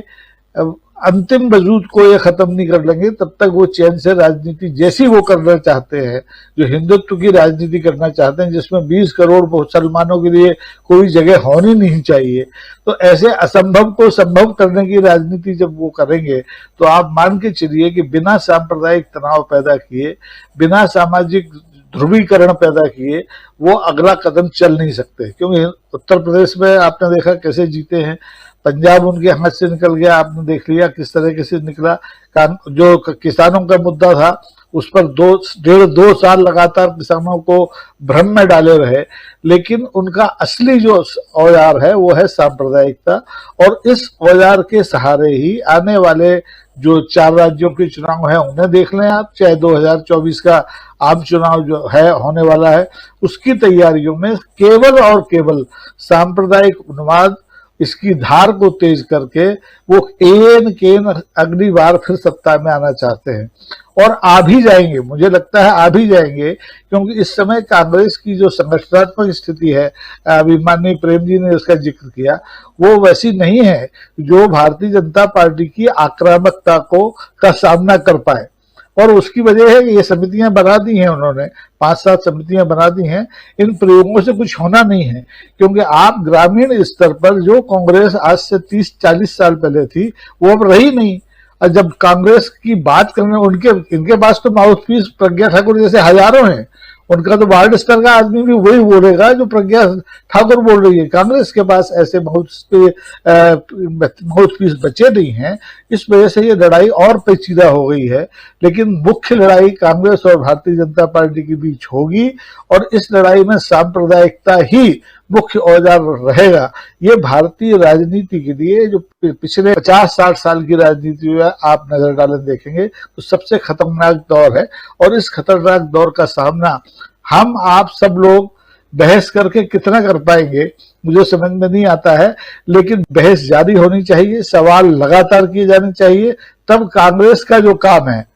अंतिम वजूद को ये खत्म नहीं कर लेंगे, तब तक वो चैन से राजनीति जैसी वो करना चाहते हैं, जो हिंदुत्व की राजनीति करना चाहते हैं, जिसमें 20 करोड़ मुसलमानों के लिए कोई जगह होनी नहीं चाहिए, तो ऐसे असंभव को संभव करने की राजनीति जब वो करेंगे, तो आप मान के चलिए कि बिना सांप्रदायिक तनाव पैदा किए, बिना सामाजिक ध्रुवीकरण पैदा किए, वो अगला कदम चल नहीं सकते। क्योंकि उत्तर प्रदेश में आपने देखा कैसे जीते हैं, पंजाब उनके हाथ से निकल गया, आपने देख लिया किस तरह से निकला। जो किसानों का मुद्दा था, उस पर 1.5-2 साल लगातार किसानों को भ्रम में डाले रहे, लेकिन उनका असली जो औजार है वो है सांप्रदायिकता, और इस औजार के सहारे ही आने वाले जो 4 राज्यों के चुनाव है उन्हें देख लें आप, चाहे 2024 का आम चुनाव जो है होने वाला है, उसकी तैयारियों में केवल और केवल सांप्रदायिक उन्माद, इसकी धार को तेज करके वो केन अगली बार फिर सत्ता में आना चाहते हैं, और आ भी जाएंगे, मुझे लगता है आ भी जाएंगे। क्योंकि इस समय कांग्रेस की जो संगठनात्मक स्थिति है, अभी माननीय प्रेम जी ने उसका जिक्र किया, वो वैसी नहीं है जो भारतीय जनता पार्टी की आक्रामकता का सामना कर पाए। और उसकी वजह है कि ये समितियां बना दी हैं उन्होंने, 5-7 समितियां बना दी हैं। इन प्रयोगों से कुछ होना नहीं है, क्योंकि आप ग्रामीण स्तर पर जो कांग्रेस आज से 30-40 साल पहले थी, वो अब रही नहीं। और जब कांग्रेस की बात करने, इनके पास तो माउथपीस प्रज्ञा ठाकुर जैसे हजारों हैं, उनका तो वार्ड स्तर का आदमी भी वही बोलेगा जो प्रज्ञा ठाकुर बोल रही है। कांग्रेस के पास ऐसे माउथपीस बचे नहीं हैं, इस वजह से ये लड़ाई और पेचीदा हो गई है। लेकिन मुख्य लड़ाई कांग्रेस और भारतीय जनता पार्टी के बीच होगी, और इस लड़ाई में सांप्रदायिकता ही मुख्य औजार रहेगा। ये भारतीय राजनीति के लिए जो पिछले 50-60 साल की राजनीति में आप नजर डालें देखेंगे तो सबसे खतरनाक दौर है, और इस खतरनाक दौर का सामना हम आप सब लोग बहस करके कितना कर पाएंगे मुझे समझ में नहीं आता है। लेकिन बहस जारी होनी चाहिए, सवाल लगातार किए जाने चाहिए, तब कांग्रेस का जो काम है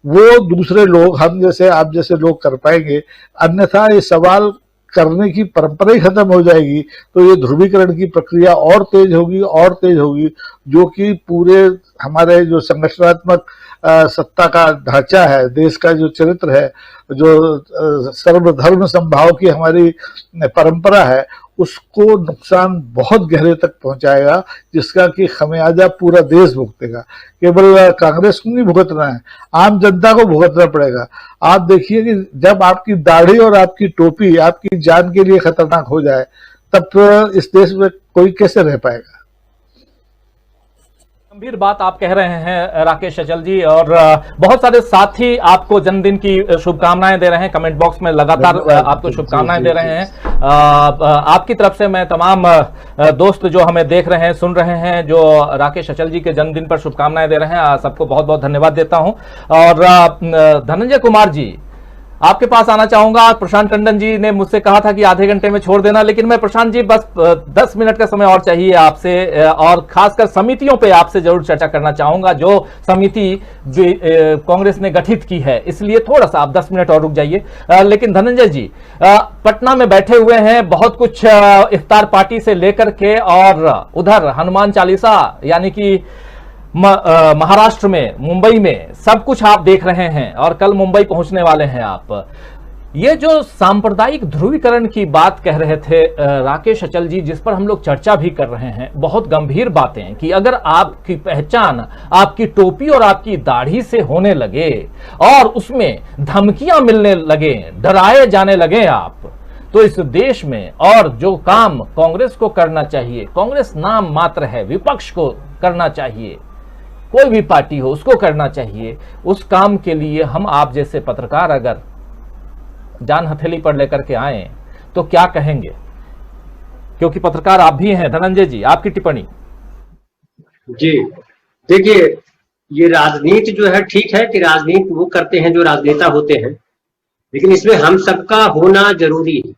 वो दूसरे लोग, हम जैसे आप जैसे लोग कर पाएंगे। अन्यथा ये सवाल करने की परंपरा ही खत्म हो जाएगी, तो ये ध्रुवीकरण की प्रक्रिया और तेज होगी, जो कि पूरे हमारे जो संगठनात्मक सत्ता का ढांचा है, देश का जो चरित्र है, जो सर्वधर्म समभाव की हमारी परंपरा है, उसको नुकसान बहुत गहरे तक पहुंचाएगा, जिसका कि खमियाजा पूरा देश भुगतेगा। केवल कांग्रेस को नहीं भुगतना है, आम जनता को भुगतना पड़ेगा। आप देखिए कि जब आपकी दाढ़ी और आपकी टोपी आपकी जान के लिए खतरनाक हो जाए, तब इस देश में कोई कैसे रह पाएगा। गंभीर बात आप कह रहे हैं राकेश अचल जी, और बहुत सारे साथी आपको जन्मदिन की शुभकामनाएं दे रहे हैं, कमेंट बॉक्स में लगातार आपको शुभकामनाएं दे रहे हैं। आपकी तरफ से मैं तमाम दोस्त जो हमें देख रहे हैं, सुन रहे हैं, जो राकेश अचल जी के जन्मदिन पर शुभकामनाएं दे रहे हैं, सबको बहुत बहुत धन्यवाद देता हूं। और धनंजय कुमार जी, आपके पास आना चाहूंगा। प्रशांत टंडन जी ने मुझसे कहा था कि आधे घंटे में छोड़ देना, लेकिन मैं प्रशांत जी बस 10 मिनट का समय और चाहिए आपसे, और खासकर समितियों पे आपसे जरूर चर्चा करना चाहूंगा जो समिति कांग्रेस ने गठित की है, इसलिए थोड़ा सा आप 10 मिनट और रुक जाइए। लेकिन धनंजय जी पटना में बैठे हुए हैं, बहुत कुछ इफ्तार पार्टी से लेकर के और उधर हनुमान चालीसा यानी कि महाराष्ट्र में, मुंबई में सब कुछ आप देख रहे हैं और कल मुंबई पहुंचने वाले हैं आप। ये जो सांप्रदायिक ध्रुवीकरण की बात कह रहे थे राकेश अचल जी, जिस पर हम लोग चर्चा भी कर रहे हैं, बहुत गंभीर बातें कि अगर आपकी पहचान आपकी टोपी और आपकी दाढ़ी से होने लगे और उसमें धमकियां मिलने लगे, डराए जाने लगे आप, तो इस देश में और जो काम कांग्रेस को करना चाहिए, कांग्रेस नाम मात्र है, विपक्ष को करना चाहिए, कोई भी पार्टी हो उसको करना चाहिए, उस काम के लिए हम आप जैसे पत्रकार अगर जान हथेली पर लेकर के आए तो क्या कहेंगे? क्योंकि पत्रकार आप भी हैं। धनंजय जी, आपकी टिप्पणी। जी देखिए, ये राजनीति जो है, ठीक है कि राजनीति वो करते हैं जो राजनेता होते हैं, लेकिन इसमें हम सबका होना जरूरी है।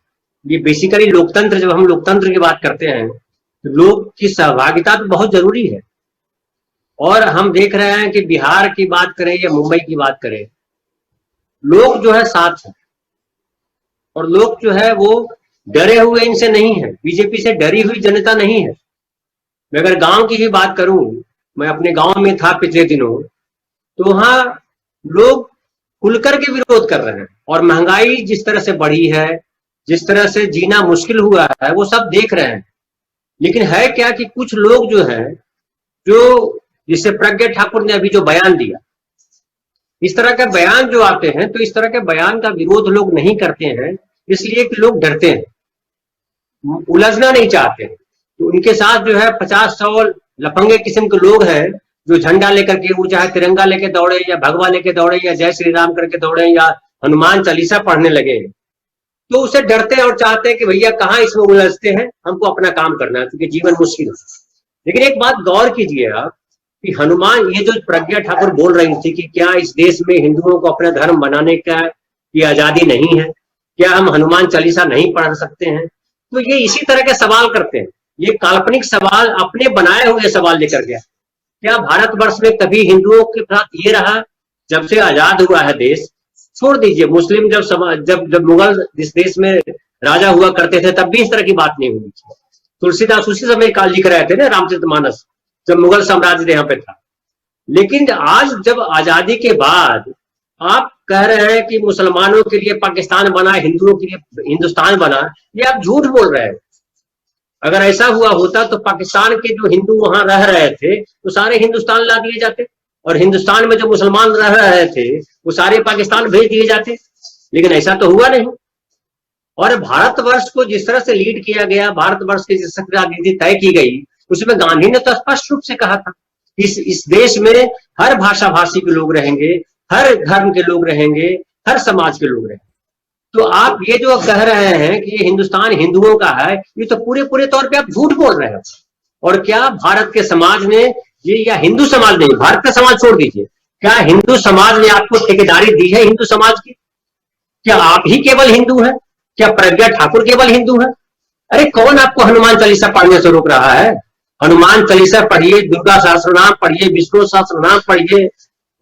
ये बेसिकली लोकतंत्र, जब हम लोकतंत्र की बात करते हैं तो लोग की सहभागिता तो बहुत जरूरी है। और हम देख रहे हैं कि बिहार की बात करें या मुंबई की बात करें, लोग जो है साथ हैं और लोग जो है वो डरे हुए इनसे नहीं है, बीजेपी से डरी हुई जनता नहीं है। मैं अगर गांव की भी बात करूं, मैं अपने गांव में था पिछले दिनों, तो वहां लोग खुलकर के विरोध कर रहे हैं और महंगाई जिस तरह से बढ़ी है, जिस तरह से जीना मुश्किल हुआ है, वो सब देख रहे हैं। लेकिन है क्या कि कुछ लोग जो है, जो जिससे प्रज्ञा ठाकुर ने अभी जो बयान दिया, इस तरह के बयान जो आते हैं, तो इस तरह के बयान का विरोध लोग नहीं करते हैं, इसलिए कि लोग डरते हैं, उलझना नहीं चाहते। तो उनके साथ जो है 50-100 लफंगे किस्म के लोग हैं जो झंडा लेकर के, वो चाहे तिरंगा लेके दौड़े या भगवा लेके दौड़े या जय श्री राम करके दौड़े या हनुमान चालीसा पढ़ने लगे, तो उसे डरते हैं और चाहते हैं कि भैया कहाँ इसमें उलझते हैं, हमको अपना काम करना है क्योंकि जीवन मुश्किल है। लेकिन एक बात गौर कीजिए आप कि हनुमान, ये जो प्रज्ञा ठाकुर बोल रही थी कि क्या इस देश में हिंदुओं को अपना धर्म बनाने का की आजादी नहीं है, क्या हम हनुमान चालीसा नहीं पढ़ सकते हैं, तो ये इसी तरह के सवाल करते हैं। ये काल्पनिक सवाल, अपने बनाए हुए सवाल लेकर गया। क्या भारतवर्ष में कभी हिंदुओं के साथ ये रहा? जब से आजाद हुआ है देश, छोड़ दीजिए मुस्लिम जब मुगल इस देश में राजा हुआ करते थे तब भी इस तरह की बात नहीं हुई थी। तुलसीदास उसी समय काल लिख रहे थे ना रामचरितमानस, जब मुगल साम्राज्य यहाँ पे था। लेकिन आज जब आजादी के बाद आप कह रहे हैं कि मुसलमानों के लिए पाकिस्तान बना, हिंदुओं के लिए हिंदुस्तान बना, ये आप झूठ बोल रहे हैं। अगर ऐसा हुआ होता तो पाकिस्तान के जो हिंदू वहां रह रहे थे तो सारे हिंदुस्तान ला दिए जाते, और हिंदुस्तान में जो मुसलमान रह रहे थे वो सारे पाकिस्तान भेज दिए जाते। लेकिन ऐसा तो हुआ नहीं। और भारतवर्ष को जिस तरह से लीड किया गया, भारतवर्ष की जिस तरह राजनीति तय की गई, उसमें गांधी ने तो स्पष्ट रूप से कहा था इस देश में हर भाषा भाषी के लोग रहेंगे, हर धर्म के लोग रहेंगे, हर समाज के लोग रहेंगे। तो आप ये जो कह रहे हैं कि ये हिंदुस्तान हिंदुओं का है, ये तो पूरे तौर पे आप झूठ बोल रहे हैं। और क्या भारत के समाज ने ये, या हिंदू समाज ने, भारत का समाज छोड़ दीजिए, क्या हिंदू समाज ने आपको ठेकेदारी दी है हिंदू समाज की? क्या आप ही केवल हिंदू है? क्या प्रज्ञा ठाकुर केवल हिंदू है? अरे कौन आपको हनुमान चालीसा पढ़ने से रोक रहा है? हनुमान चालीसा पढ़िए, दुर्गा सहस्त्रनाम पढ़िए, विष्णु सहस्त्रनाम पढ़िए,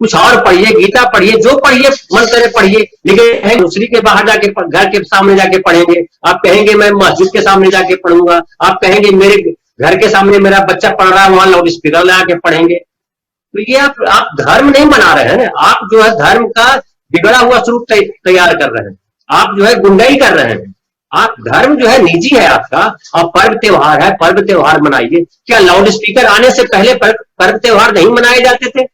कुछ और पढ़िए, गीता पढ़िए, जो पढ़िए मन करे पढ़िए। लेकिन दूसरी के बाहर जाके, घर के सामने जाके पढ़ेंगे, आप कहेंगे मैं मस्जिद के सामने जाके पढ़ूंगा, आप कहेंगे मेरे घर के सामने मेरा बच्चा पढ़ रहा है वहां लाउड स्पीकर लगा के पढ़ेंगे। तो ये आप धर्म नहीं बना रहे हैं, आप जो है धर्म का बिगड़ा हुआ स्वरूप तैयार कर रहे हैं, आप जो है गुंडाई कर रहे हैं। आप धर्म जो है निजी है आपका, और पर्व त्योहार है, पर्व त्योहार मनाइए। क्या लाउड स्पीकर आने से पहले पर्व त्योहार नहीं मनाए जाते थे?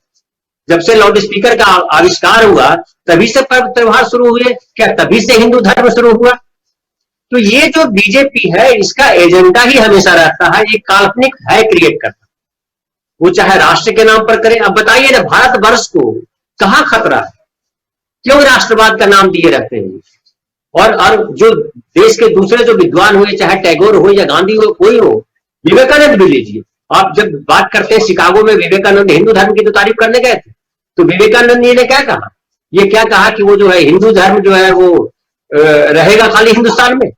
जब से लाउड स्पीकर का आविष्कार हुआ तभी से पर्व त्योहार शुरू हुए, क्या तभी से हिंदू धर्म शुरू हुआ? तो ये जो बीजेपी है, इसका एजेंडा ही हमेशा रहता है एक काल्पनिक भय क्रिएट करना, वो चाहे राष्ट्र के नाम पर करे। अब बताइए ना, भारतवर्ष को कहां खतरा है? क्यों राष्ट्रवाद का नाम दिए रहते हैं? और जो देश के दूसरे जो विद्वान हुए, चाहे टैगोर हो या गांधी हो, कोई हो, विवेकानंद भी लीजिए। आप जब बात करते हैं शिकागो में विवेकानंद हिंदू धर्म की तो तारीफ करने गए थे, तो विवेकानंद जी ने क्या कहा? ये क्या कहा कि वो जो है हिंदू धर्म जो है वो रहेगा खाली हिंदुस्तान में?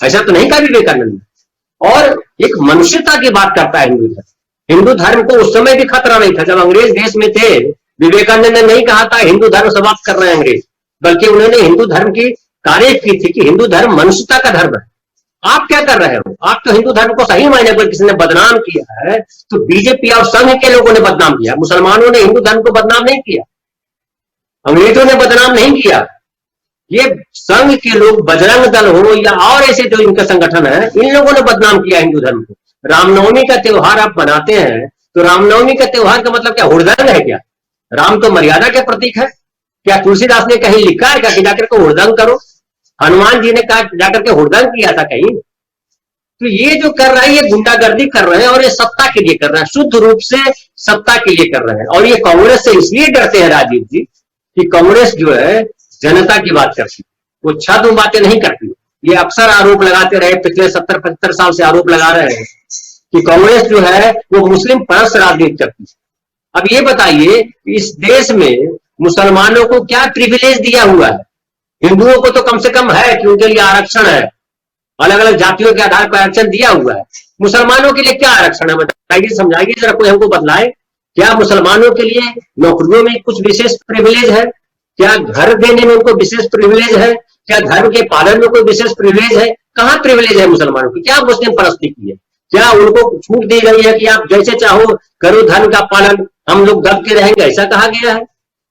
ऐसा तो नहीं कहा विवेकानंद ने। और एक मनुष्यता की बात करता है हिंदू धर्म। हिंदू धर्म को उस समय भी खतरा नहीं था जब अंग्रेज देश में थे। विवेकानंद ने नहीं कहा था हिंदू धर्म समाप्त कर रहे हैं अंग्रेज, बल्कि उन्होंने हिंदू धर्म की तारीफ की थी कि हिंदू धर्म मनुष्यता का धर्म है। आप क्या कर रहे हो? आप तो हिंदू धर्म को सही मायने पर किसी ने बदनाम किया है तो बीजेपी और संघ के लोगों ने बदनाम किया। मुसलमानों ने हिंदू धर्म को बदनाम नहीं किया, अंग्रेजों ने बदनाम नहीं किया। ये संघ के लोग, बजरंग दल हो या और ऐसे जो इनका संगठन है, इन लोगों ने बदनाम किया हिंदू धर्म को। रामनवमी का त्योहार आप मनाते हैं तो रामनवमी का त्योहार का मतलब क्या हुड़दंग है क्या? राम तो मर्यादा के प्रतीक है। क्या तुलसीदास ने कहीं लिखा है कि जाकर के हुड़दंग करो? हनुमान जी ने कहा जाकर के हुड़दंग किया था कहीं? तो ये जो कर रहा है ये गुंडागर्दी कर रहे हैं और ये सत्ता के लिए कर रहे हैं, शुद्ध रूप से सत्ता के लिए कर रहे हैं। और ये कांग्रेस से इसलिए डरते हैं राजीव जी कि कांग्रेस जो है जनता की बात करती है, वो छद्म बातें नहीं करती। ये अक्सर आरोप लगाते रहे, पिछले 70-75 साल से आरोप लगा रहे हैं कि कांग्रेस जो है वो मुस्लिम परस्त राजनीति करती है। अब ये बताइए इस देश में मुसलमानों को क्या प्रिविलेज दिया हुआ है? हिंदुओं को तो कम से कम है कि उनके लिए आरक्षण है, अलग अलग जातियों के आधार पर आरक्षण दिया हुआ है। मुसलमानों के लिए क्या आरक्षण है बताइए, समझाइए जरा, कोई हमको बतलाए। क्या मुसलमानों के लिए नौकरियों में कुछ विशेष प्रिविलेज है? क्या घर देने में उनको विशेष प्रिविलेज है? क्या धर्म के पालन में कोई विशेष प्रिविलेज है? कहाँ प्रिविलेज है मुसलमानों की? क्या मुस्लिम परस्ती की है? क्या उनको छूट दी गई है कि आप जैसे चाहो करो धर्म का पालन, हम लोग दब के रहेंगे, ऐसा कहा गया है?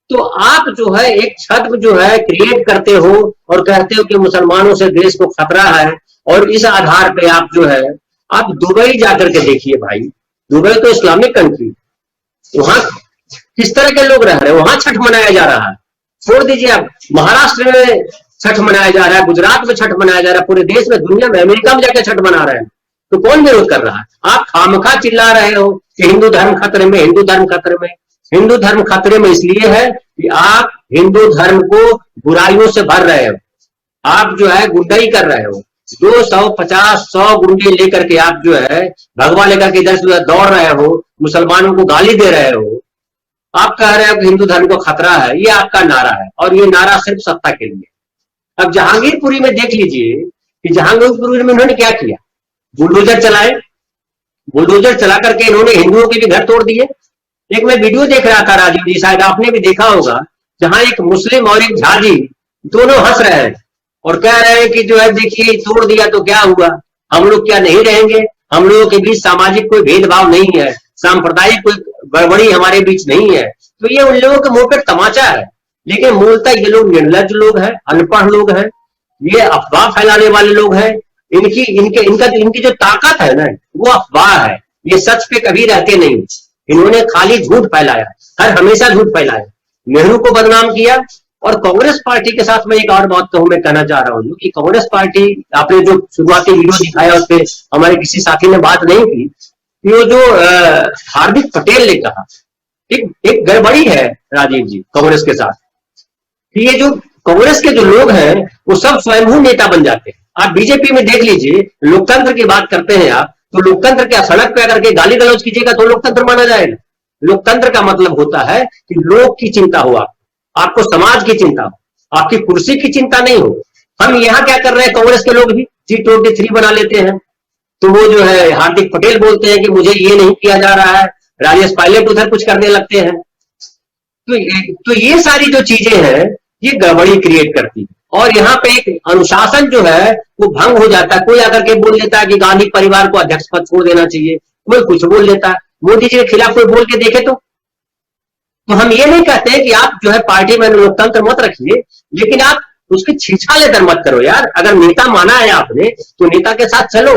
तो आप जो है एक छद्म जो है क्रिएट करते हो और कहते हो कि मुसलमानों से देश को खतरा है। और इस आधार पे आप जो है, आप दुबई जाकर के देखिए भाई, दुबई तो इस्लामिक कंट्री, वहां किस तरह के लोग रह रहे हैं, वहां छठ मनाया जा रहा है। छोड़ दीजिए आप, महाराष्ट्र में छठ मनाया जा रहा है, गुजरात में छठ मनाया जा रहा है, पूरे देश में, दुनिया में, अमेरिका में जाकर छठ मना रहे हैं। तो कौन विरोध कर रहा है? आप खामखा चिल्ला रहे हो कि हिंदू धर्म खतरे में, हिंदू धर्म खतरे में। हिंदू धर्म खतरे में इसलिए है कि आप हिंदू धर्म को बुराइयों से भर रहे हो, आप जो है गुंडाई कर रहे हो। 250-100 गुंडे लेकर के आप जो है भगवा लेकर के इधर से दौड़ रहे हो, मुसलमानों को गाली दे रहे हो, आप कह रहे हो कि हिंदू धर्म को खतरा है। ये आपका नारा है और ये नारा सिर्फ सत्ता के लिए। अब जहांगीरपुरी में देख लीजिए कि जहांगीरपुरी में उन्होंने क्या किया, बुलडोजर चलाए, बुलडोजर चला करके इन्होंने हिंदुओं के भी घर तोड़ दिए। एक मैं वीडियो देख रहा था राजीव जी, शायद आपने भी देखा होगा, जहां एक मुस्लिम और एक झाजी दोनों हंस रहे हैं और कह रहे हैं कि जो है देखिए तोड़ दिया तो क्या हुआ, हम लोग क्या नहीं रहेंगे, हम लोगों के बीच सामाजिक कोई भेदभाव नहीं है, सांप्रदायिक कोई गड़बड़ी हमारे बीच नहीं है। तो ये उन लोगों के मुंह पे तमाचा है, लेकिन मूलतः ये लोग निर्लज्ज लोग हैं, अनपढ़ लोग हैं, ये अफवाह फैलाने वाले लोग हैं। इनकी जो ताकत है ना वो अफवाह है, ये सच पे कभी रहते नहीं। इन्होंने खाली झूठ फैलाया, हर हमेशा झूठ फैलाया, नेहरू को बदनाम किया। और कांग्रेस पार्टी के साथ मैं एक और बात तो मैं कहना चाह रहा हूँ कि कांग्रेस पार्टी, आपने जो शुरुआती वीडियो दिखाया उस पर हमारे किसी साथी ने बात नहीं की कि वो जो हार्दिक पटेल ने कहा, एक गड़बड़ी है राजीव जी कांग्रेस के साथ कि ये जो कांग्रेस के जो लोग हैं वो सब स्वयंभू नेता बन जाते हैं। आप बीजेपी में देख लीजिए, लोकतंत्र की बात करते हैं आप, तो लोकतंत्र क्या सड़क पे आकर के गाली गलौज कीजिएगा तो लोकतंत्र माना जाएगा? लोकतंत्र का मतलब होता है कि लोग की चिंता हो, आपको समाज की चिंता हो, आपकी कुर्सी की चिंता नहीं हो। हम यहाँ क्या कर रहे हैं, कांग्रेस के लोग भी G23 बना लेते हैं। तो वो जो है हार्दिक पटेल बोलते हैं कि मुझे ये नहीं किया जा रहा है, राजेश पायलट उधर कुछ करने लगते हैं। तो ये सारी जो चीजें हैं ये गड़बड़ी क्रिएट करती है और यहाँ पे एक अनुशासन जो है वो भंग हो जाता है। कोई आकर के बोल देता है कि गांधी परिवार को अध्यक्ष पद छोड़ देना चाहिए, कोई कुछ बोल देता है, मोदी जी के खिलाफ कोई बोल के देखे तो हम ये नहीं कहते हैं कि आप जो है पार्टी में लोकतंत्र मत रखिए, लेकिन आप उसकी छीछा लेकर मत करो यार। अगर नेता माना है आपने तो नेता के साथ चलो।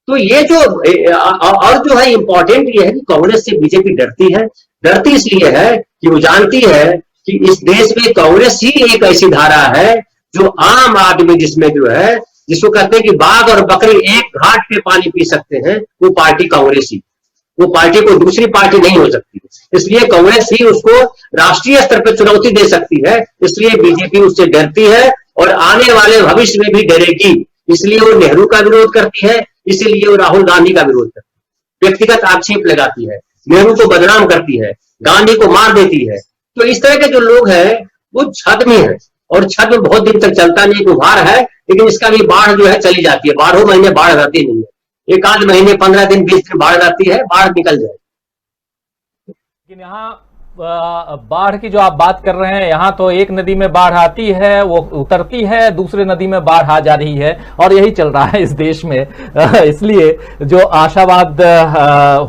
तो ये जो और जो है इंपॉर्टेंट ये है कि कांग्रेस से बीजेपी डरती है। डरती इसलिए है कि वो जानती है कि इस देश में कांग्रेस ही एक ऐसी धारा है जो आम आदमी जिसमें जो है, जिसको कहते हैं कि बाघ और बकरी एक घाट पे पानी पी सकते हैं, वो पार्टी कांग्रेस ही, वो पार्टी को दूसरी पार्टी नहीं हो सकती। इसलिए कांग्रेस ही उसको राष्ट्रीय स्तर पर चुनौती दे सकती है, इसलिए बीजेपी उससे डरती है और आने वाले भविष्य में भी डरेगी। इसलिए वो नेहरू का विरोध करती है, इसीलिए वो राहुल गांधी का विरोध करती है, व्यक्तिगत आक्षेप लगाती है, नेहरू को बदनाम करती है, गांधी को मार देती है, तो इस तरह के जो लोग हैं वो छद में है, और छद में बहुत दिन तक चलता नहीं, एक उभार है, लेकिन इसका भी बाढ़ जो है चली जाती है, 12 महीने बाढ़ रहती नहीं है, एक आध महीने 15 दिन 20 दिन बाढ़ रहती है, बाढ़ निकल जाए। लेकिन यहाँ बाढ़ की जो आप बात कर रहे हैं, यहाँ तो एक नदी में बाढ़ आती है, वो उतरती है, दूसरे नदी में बाढ़ आ जा रही है, और यही चल रहा है इस देश में। इसलिए जो आशावाद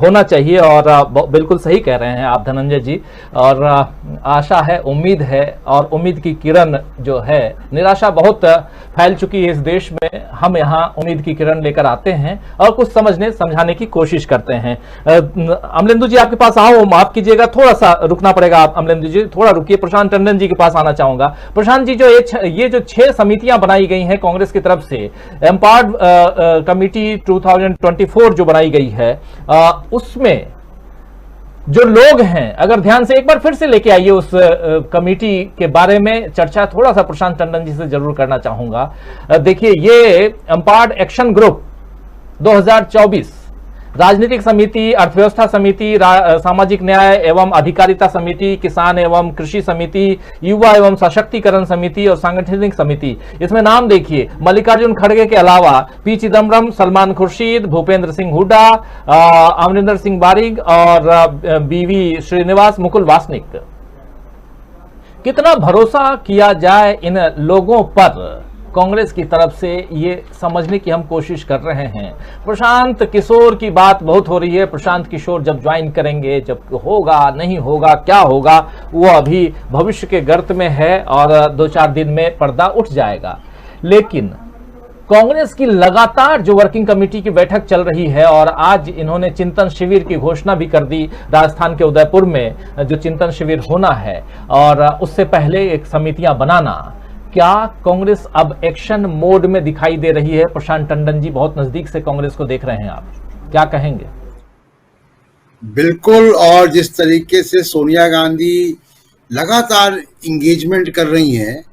होना चाहिए, और बिल्कुल सही कह रहे हैं आप धनंजय जी, और आशा है, उम्मीद है, और उम्मीद की किरण जो है, निराशा बहुत फैल चुकी है इस देश में, हम यहाँ उम्मीद की किरण लेकर आते हैं और कुछ समझने समझाने की कोशिश करते हैं। अमलेंदु जी आपके पास आओ, माफ कीजिएगा, थोड़ा सा रुकना पड़ेगा, आप अमलेंदु जी थोड़ा रुकिए। प्रशांत टंडन जी के पास आना चाहूंगा। प्रशांत जी, जो ये जो 6 समितियां बनाई गई हैं कांग्रेस की तरफ से, एम्पावर्ड कमेटी 2024 जो बनाई गई है, उसमें जो लोग हैं, अगर ध्यान से एक बार फिर से लेके आइए उस कमेटी के बारे में चर्चा थोड़ा सा प्रशांत टंडन जी से जरूर करना चाहूंगा। देखिए, ये एम्पावर्ड एक्शन ग्रुप 2024, राजनीतिक समिति, अर्थव्यवस्था समिति, सामाजिक न्याय एवं अधिकारिता समिति, किसान एवं कृषि समिति, युवा एवं सशक्तिकरण समिति और सांगठनिक समिति, इसमें नाम देखिए, मल्लिकार्जुन खड़गे के अलावा पी चिदम्बरम, सलमान खुर्शीद, भूपेंद्र सिंह हुड्डा, अमरिंदर सिंह बारिग और बीवी श्रीनिवास, मुकुल वासनिक। कितना भरोसा किया जाए इन लोगों पर कांग्रेस की तरफ से, ये समझने की हम कोशिश कर रहे हैं। प्रशांत किशोर की बात बहुत हो रही है, प्रशांत किशोर जब ज्वाइन करेंगे, जब होगा नहीं होगा, क्या होगा, वो अभी भविष्य के गर्त में है और 2-4 दिन में पर्दा उठ जाएगा। लेकिन कांग्रेस की लगातार जो वर्किंग कमेटी की बैठक चल रही है, और आज इन्होंने चिंतन शिविर की घोषणा भी कर दी, राजस्थान के उदयपुर में जो चिंतन शिविर होना है, और उससे पहले एक समितियां बनाना, क्या कांग्रेस अब एक्शन मोड में दिखाई दे रही है? प्रशांत टंडन जी, बहुत नजदीक से कांग्रेस को देख रहे हैं आप, क्या कहेंगे? बिल्कुल, और जिस तरीके से सोनिया गांधी लगातार इंगेजमेंट कर रही हैं,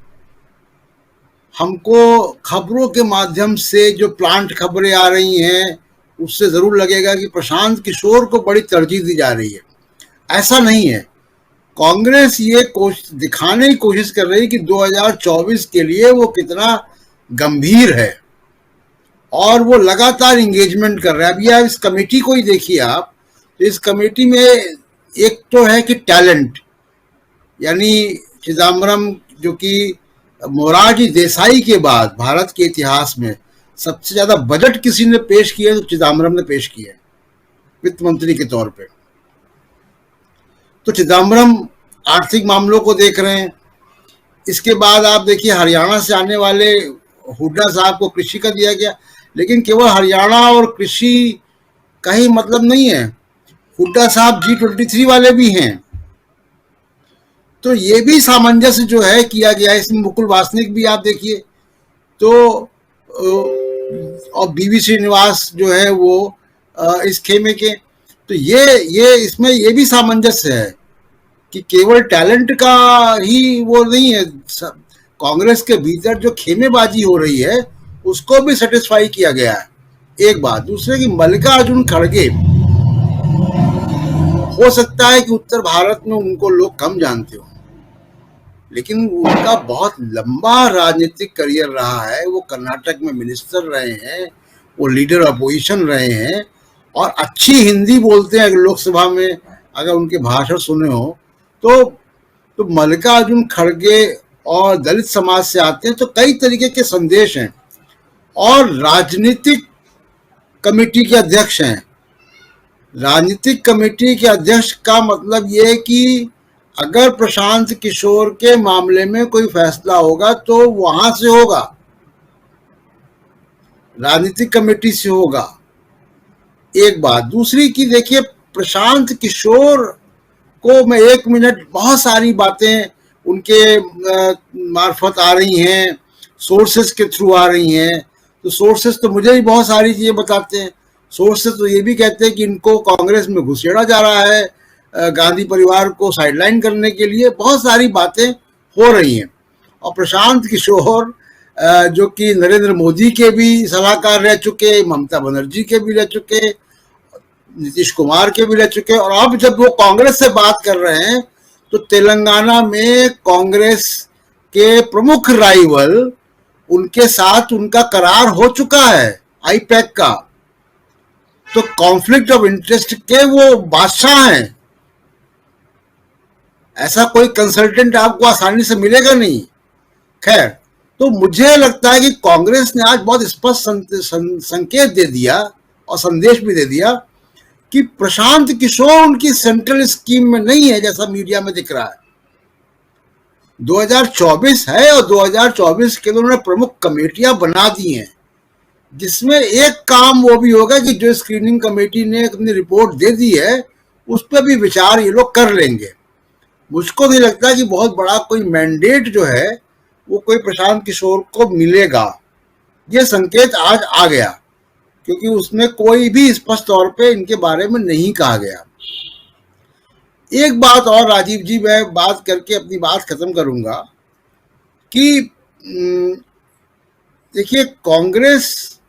हमको खबरों के माध्यम से जो प्लांट खबरें आ रही हैं, उससे जरूर लगेगा कि प्रशांत किशोर को बड़ी तरजीह दी जा रही है। ऐसा नहीं है। कांग्रेस ये दिखाने की कोशिश कर रही है कि 2024 के लिए वो कितना गंभीर है, और वो लगातार इंगेजमेंट कर रहा है। अभी आप इस कमेटी को ही देखिए, आप तो इस कमेटी में एक तो है कि टैलेंट, यानी चिदम्बरम, जो कि मोरारजी देसाई के बाद भारत के इतिहास में सबसे ज्यादा बजट किसी ने पेश किया तो चिदम्बरम ने पेश किया है, वित्त मंत्री के तौर पे। तो चिदम्बरम आर्थिक मामलों को देख रहे हैं। इसके बाद आप देखिए, हरियाणा से आने वाले हुड्डा साहब को कृषि का दिया गया, लेकिन केवल हरियाणा और कृषि का ही मतलब नहीं है, हुड्डा साहब G23 वाले भी हैं, तो ये भी सामंजस्य जो है किया गया है। इसमें मुकुल वासनिक भी आप देखिए, तो और बीवी श्रीनिवास जो है वो इस खेमे के, तो ये इसमें ये भी सामंजस्य है कि केवल टैलेंट का ही वो नहीं है, कांग्रेस के भीतर जो खेमेबाजी हो रही है उसको भी सेटिस्फाई किया गया है, एक बात। दूसरे की मल्लिकार्जुन खड़गे, हो सकता है कि उत्तर भारत में उनको लोग कम जानते हो, लेकिन उनका बहुत लंबा राजनीतिक करियर रहा है। वो कर्नाटक में मिनिस्टर रहे हैं, वो लीडर अपोजिशन रहे हैं, और अच्छी हिंदी बोलते हैं। अगर लोकसभा में अगर उनके भाषण सुने हो तो मल्लिकार्जुन खड़गे और दलित समाज से आते हैं, तो कई तरीके के संदेश हैं, और राजनीतिक कमेटी के अध्यक्ष हैं। राजनीतिक कमेटी के अध्यक्ष का मतलब ये है कि अगर प्रशांत किशोर के मामले में कोई फैसला होगा तो वहां से होगा, राजनीतिक कमेटी से होगा, एक बात। दूसरी की देखिए, प्रशांत किशोर को मैं 1 मिनट, बहुत सारी बातें उनके मार्फत आ रही हैं, सोर्सेस के थ्रू आ रही हैं, तो सोर्सेस तो मुझे भी बहुत सारी चीजें बताते हैं। सोर्सेस तो ये भी कहते हैं कि इनको कांग्रेस में घुसेड़ा जा रहा है, गांधी परिवार को साइडलाइन करने के लिए, बहुत सारी बातें हो रही हैं। और प्रशांत किशोर जो कि नरेंद्र मोदी के भी सलाहकार रह चुके, ममता बनर्जी के भी रह चुके, नीतीश कुमार के भी रह चुके, और अब जब वो कांग्रेस से बात कर रहे हैं तो तेलंगाना में कांग्रेस के प्रमुख राइवल उनके साथ उनका करार हो चुका है आईपैक का, तो कॉन्फ्लिक्ट ऑफ इंटरेस्ट के वो बादशाह हैं। ऐसा कोई कंसल्टेंट आपको आसानी से मिलेगा नहीं। खैर, तो मुझे लगता है कि कांग्रेस ने आज बहुत स्पष्ट संकेत दे दिया और संदेश भी दे दिया कि प्रशांत किशोर उनकी सेंट्रल स्कीम में नहीं है, जैसा मीडिया में दिख रहा है। 2024 है और 2024 के लिए उन्होंने प्रमुख कमेटियां बना दी हैं, जिसमें एक काम वो भी होगा कि जो स्क्रीनिंग कमेटी ने अपनी रिपोर्ट दे दी है उस पर भी विचार ये लोग कर लेंगे। मुझको नहीं लगता कि बहुत बड़ा कोई मैंडेट जो है वो कोई प्रशांत किशोर को मिलेगा। ये संकेत आज आ गया, क्योंकि उसमें कोई भी स्पष्ट तौर पे इनके बारे में नहीं कहा गया। एक बात और राजीव जी, मैं बात करके अपनी बात खत्म करूंगा कि देखिए, कांग्रेस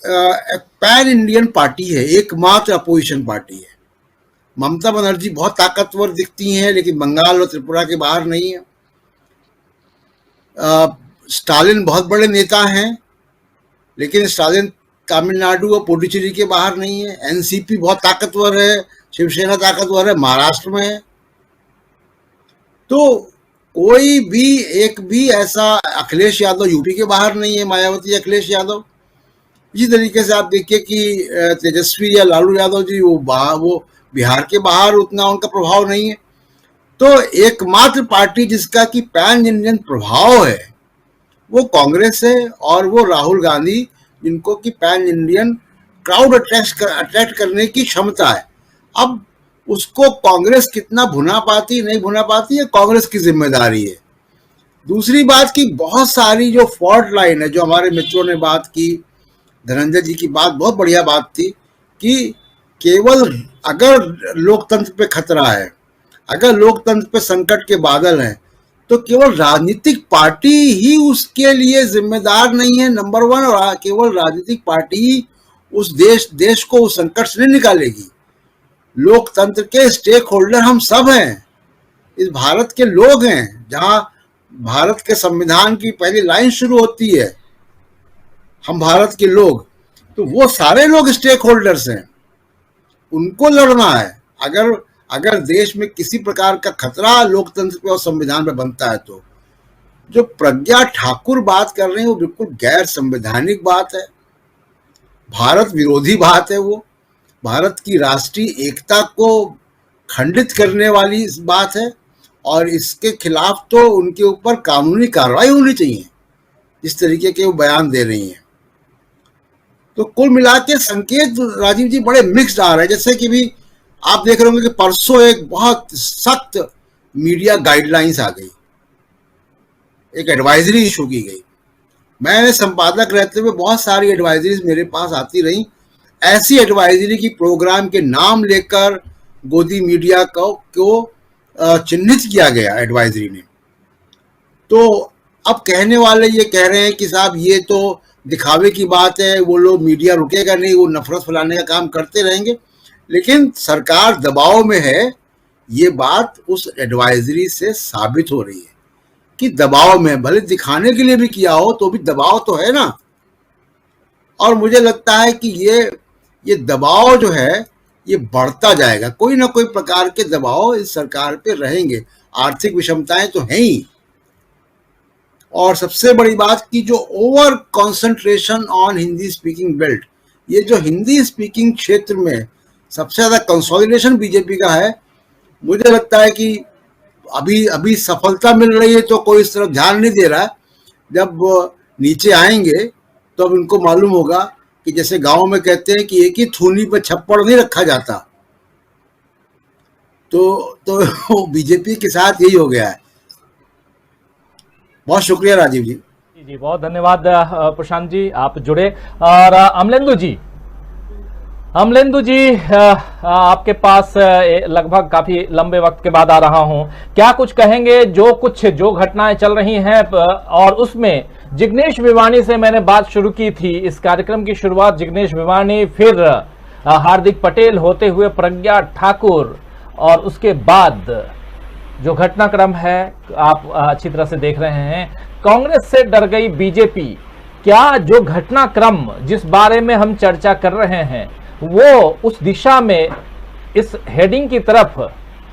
एक पैन इंडियन पार्टी है, एकमात्र अपोजिशन पार्टी है। ममता बनर्जी बहुत ताकतवर दिखती हैं, लेकिन बंगाल और त्रिपुरा के बाहर नहीं है। स्टालिन बहुत बड़े नेता हैं, लेकिन स्टालिन तमिलनाडु और पुडुचेरी के बाहर नहीं है। एनसीपी बहुत ताकतवर है, शिवसेना ताकतवर है, महाराष्ट्र में है। तो कोई भी एक भी ऐसा, अखिलेश यादव यूपी के बाहर नहीं है, मायावती अखिलेश यादव। इसी तरीके से आप देखिए कि तेजस्वी या लालू यादव जी वो बिहार के बाहर उतना उनका प्रभाव नहीं है। तो एकमात्र पार्टी जिसका कि पैन इंडियन प्रभाव है वो कांग्रेस है, और वो राहुल गांधी, जिनको कि पैन इंडियन क्राउड अट्रैक्ट करने की क्षमता है। अब उसको कांग्रेस कितना भुना पाती नहीं भुना पाती है, कांग्रेस की जिम्मेदारी है। दूसरी बात कि बहुत सारी जो फॉल्ट लाइन है, जो हमारे मित्रों ने बात की, धनंजय जी की बात बहुत बढ़िया बात थी कि केवल अगर लोकतंत्र पे खतरा है, अगर लोकतंत्र पे संकट के बादल हैं, तो केवल राजनीतिक पार्टी ही उसके लिए जिम्मेदार नहीं है, नंबर वन। और केवल राजनीतिक पार्टी ही उस देश को उस संकट से नहीं निकालेगी। लोकतंत्र के स्टेक होल्डर हम सब हैं, इस भारत के लोग हैं। जहां भारत के संविधान की पहली लाइन शुरू होती है, हम भारत के लोग, तो वो सारे लोग स्टेक होल्डर्स हैं, उनको लड़ना है। अगर देश में किसी प्रकार का खतरा लोकतंत्र पे और संविधान पे बनता है, तो जो प्रज्ञा ठाकुर बात कर रहे हैं वो बिल्कुल गैर संवैधानिक बात है, भारत विरोधी बात है। वो भारत की राष्ट्रीय एकता को खंडित करने वाली बात है, और इसके खिलाफ तो उनके ऊपर कानूनी कार्रवाई होनी चाहिए, इस तरीके के वो बयान दे रही हैं। तो कुल मिला के संकेत राजीव जी बड़े मिक्स्ड आ रहे हैं। जैसे कि भी आप देख रहे होंगे कि परसों एक बहुत सख्त मीडिया गाइडलाइंस आ गई, एक एडवाइजरी इशू की गई। मैं संपादक रहते हुए बहुत सारी एडवाइजरीज मेरे पास आती रही। ऐसी एडवाइजरी की प्रोग्राम के नाम लेकर गोदी मीडिया को चिन्हित किया गया एडवाइजरी ने। तो अब कहने वाले ये कह रहे हैं कि साहब ये तो दिखावे की बात है, वो लोग, मीडिया रुकेगा नहीं, वो नफरत फैलाने का काम करते रहेंगे। लेकिन सरकार दबाव में है, ये बात उस एडवाइजरी से साबित हो रही है कि दबाव में, भले दिखाने के लिए भी किया हो तो भी दबाव तो है ना। और मुझे लगता है कि ये दबाव जो है ये बढ़ता जाएगा, कोई ना कोई प्रकार के दबाव इस सरकार पे रहेंगे। आर्थिक विषमताएं तो हैं ही, और सबसे बड़ी बात कि जो over concentration on Hindi speaking belt, ये जो हिंदी स्पीकिंग क्षेत्र में सबसे ज्यादा कंसोलिडेशन बीजेपी का है, मुझे लगता है कि अभी सफलता मिल रही है तो कोई इस तरफ ध्यान नहीं दे रहा। जब नीचे आएंगे तो अब इनको मालूम होगा कि जैसे गांव में कहते हैं कि एक ही थूनी पर छप्पड़ नहीं रखा जाता, तो बीजेपी के साथ यही हो गया है। बहुत शुक्रिया राजीव जी। जी बहुत धन्यवाद प्रशांत जी, आप जुड़े। और अमलेंदु जी आपके पास लगभग काफी लंबे वक्त के बाद आ रहा हूं, क्या कुछ कहेंगे जो घटनाएं चल रही हैं, और उसमें जिग्नेश भिवानी से मैंने बात शुरू की थी। इस कार्यक्रम की शुरुआत जिग्नेश भिवानी, फिर हार्दिक पटेल होते हुए प्रज्ञा ठाकुर, और उसके बाद जो घटनाक्रम है आप अच्छी तरह से देख रहे हैं, कांग्रेस से डर गई बीजेपी। क्या जो घटनाक्रम जिस बारे में हम चर्चा कर रहे हैं वो उस दिशा में इस हेडिंग की तरफ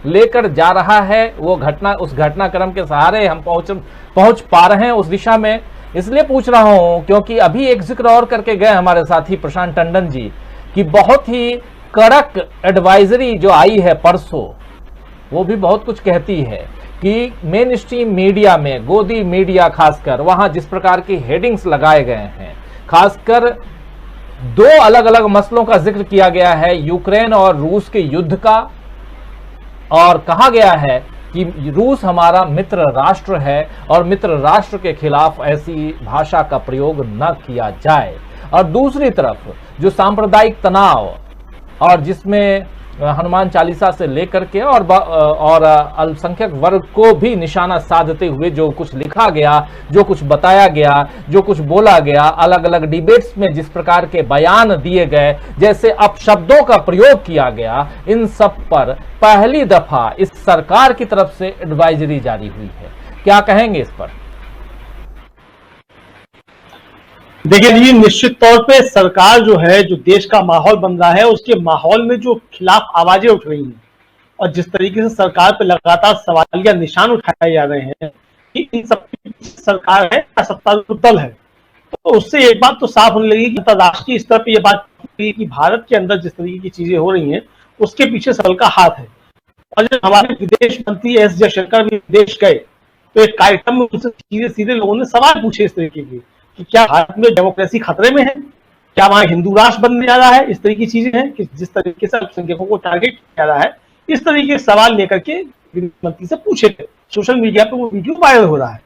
लेकर जा रहा है, वो उस घटनाक्रम के सहारे हम पहुंच पा रहे हैं उस दिशा में? इसलिए पूछ रहा हूं क्योंकि अभी एक जिक्र और करके गए हमारे साथी प्रशांत टंडन जी कि बहुत ही कड़क एडवाइजरी जो आई है परसों, वो भी बहुत कुछ कहती है कि मेन स्ट्रीम मीडिया में, गोदी मीडिया खासकर, वहां जिस प्रकार की हेडिंग्स लगाए गए हैं, खासकर 2 अलग अलग मसलों का जिक्र किया गया है, यूक्रेन और रूस के युद्ध का, और कहा गया है कि रूस हमारा मित्र राष्ट्र है और मित्र राष्ट्र के खिलाफ ऐसी भाषा का प्रयोग न किया जाए। और दूसरी तरफ जो सांप्रदायिक तनाव और जिसमें हनुमान चालीसा से लेकर के और अल्पसंख्यक वर्ग को भी निशाना साधते हुए जो कुछ लिखा गया, जो कुछ बताया गया, जो कुछ बोला गया, अलग अलग डिबेट्स में जिस प्रकार के बयान दिए गए, जैसे अपशब्दों का प्रयोग किया गया, इन सब पर पहली दफा इस सरकार की तरफ से एडवाइजरी जारी हुई है। क्या कहेंगे इस पर? देखिए जी, निश्चित तौर पे सरकार जो है, जो देश का माहौल बन रहा है, उसके माहौल में जो खिलाफ आवाजें उठ रही हैं और जिस तरीके से सरकार पे लगातार सवालिया निशान उठाए जा रहे हैं कि इन सब सरकार है या सत्तारूढ़ दल है, तो उससे एक बात तो साफ होने लगी कि अंतर्राष्ट्रीय स्तर पर यह बात कि भारत के अंदर जिस तरीके की चीजें हो रही हैं उसके पीछे सरकार का हाथ है। और जब हमारे विदेश मंत्री एस जयशंकर भी विदेश गए तो एक कार्यक्रम में उनसे सीधे सीधे लोगों ने सवाल पूछे इस तरीके के कि क्या भारत में डेमोक्रेसी खतरे में है, क्या वहां हिंदू राष्ट्र बनने जा रहा है, इस तरह की चीजें हैं कि जिस तरीके से अल्पसंख्यकों को टारगेट किया जा रहा है, इस तरीके के सवाल लेकर के मंत्री से पूछे थे। सोशल मीडिया पे वो वीडियो वायरल हो रहा है।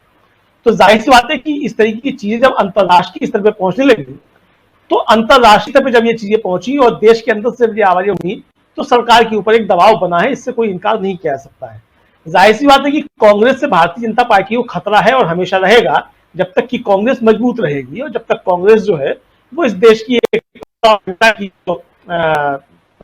तो जाहिर सी बात है कि इस तरीके की चीजें जब अंतर्राष्ट्रीय स्तर पर पहुंचने लगी, तो अंतर्राष्ट्रीय स्तर पर जब ये चीजें पहुंची और देश के अंदर से आवाजें हुई, तो सरकार के ऊपर एक दबाव बना है, इससे कोई इनकार नहीं किया जा सकता है। जाहिर सी बात है कि कांग्रेस से भारतीय जनता पार्टी को खतरा है और हमेशा रहेगा, जब तक कि कांग्रेस मजबूत रहेगी और जब तक कांग्रेस जो है वो इस देश की एक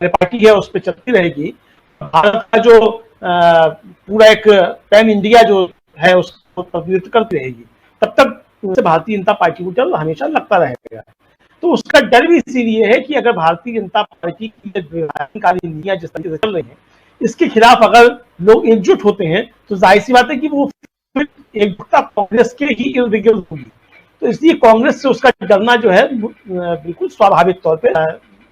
पार्टी है उस पर चलती रहेगी, भारत का जो पूरा एक पैन इंडिया जो है उसको प्रतिनिधित्व करती रहेगी, तब तक भारतीय जनता पार्टी को डर हमेशा लगता रहेगा। तो उसका डर भी इसीलिए है कि अगर भारतीय जनता पार्टी की विभाजनकारी नीतियां जिस तरीके से चल रही हैं, इसके खिलाफ अगर लोग एकजुट होते हैं तो जाहिर सी बात है कि वो एकजुटता कांग्रेस के ही इर्द गिर्द होगी। तो इसलिए कांग्रेस से उसका डरना जो है बिल्कुल स्वाभाविक तौर पे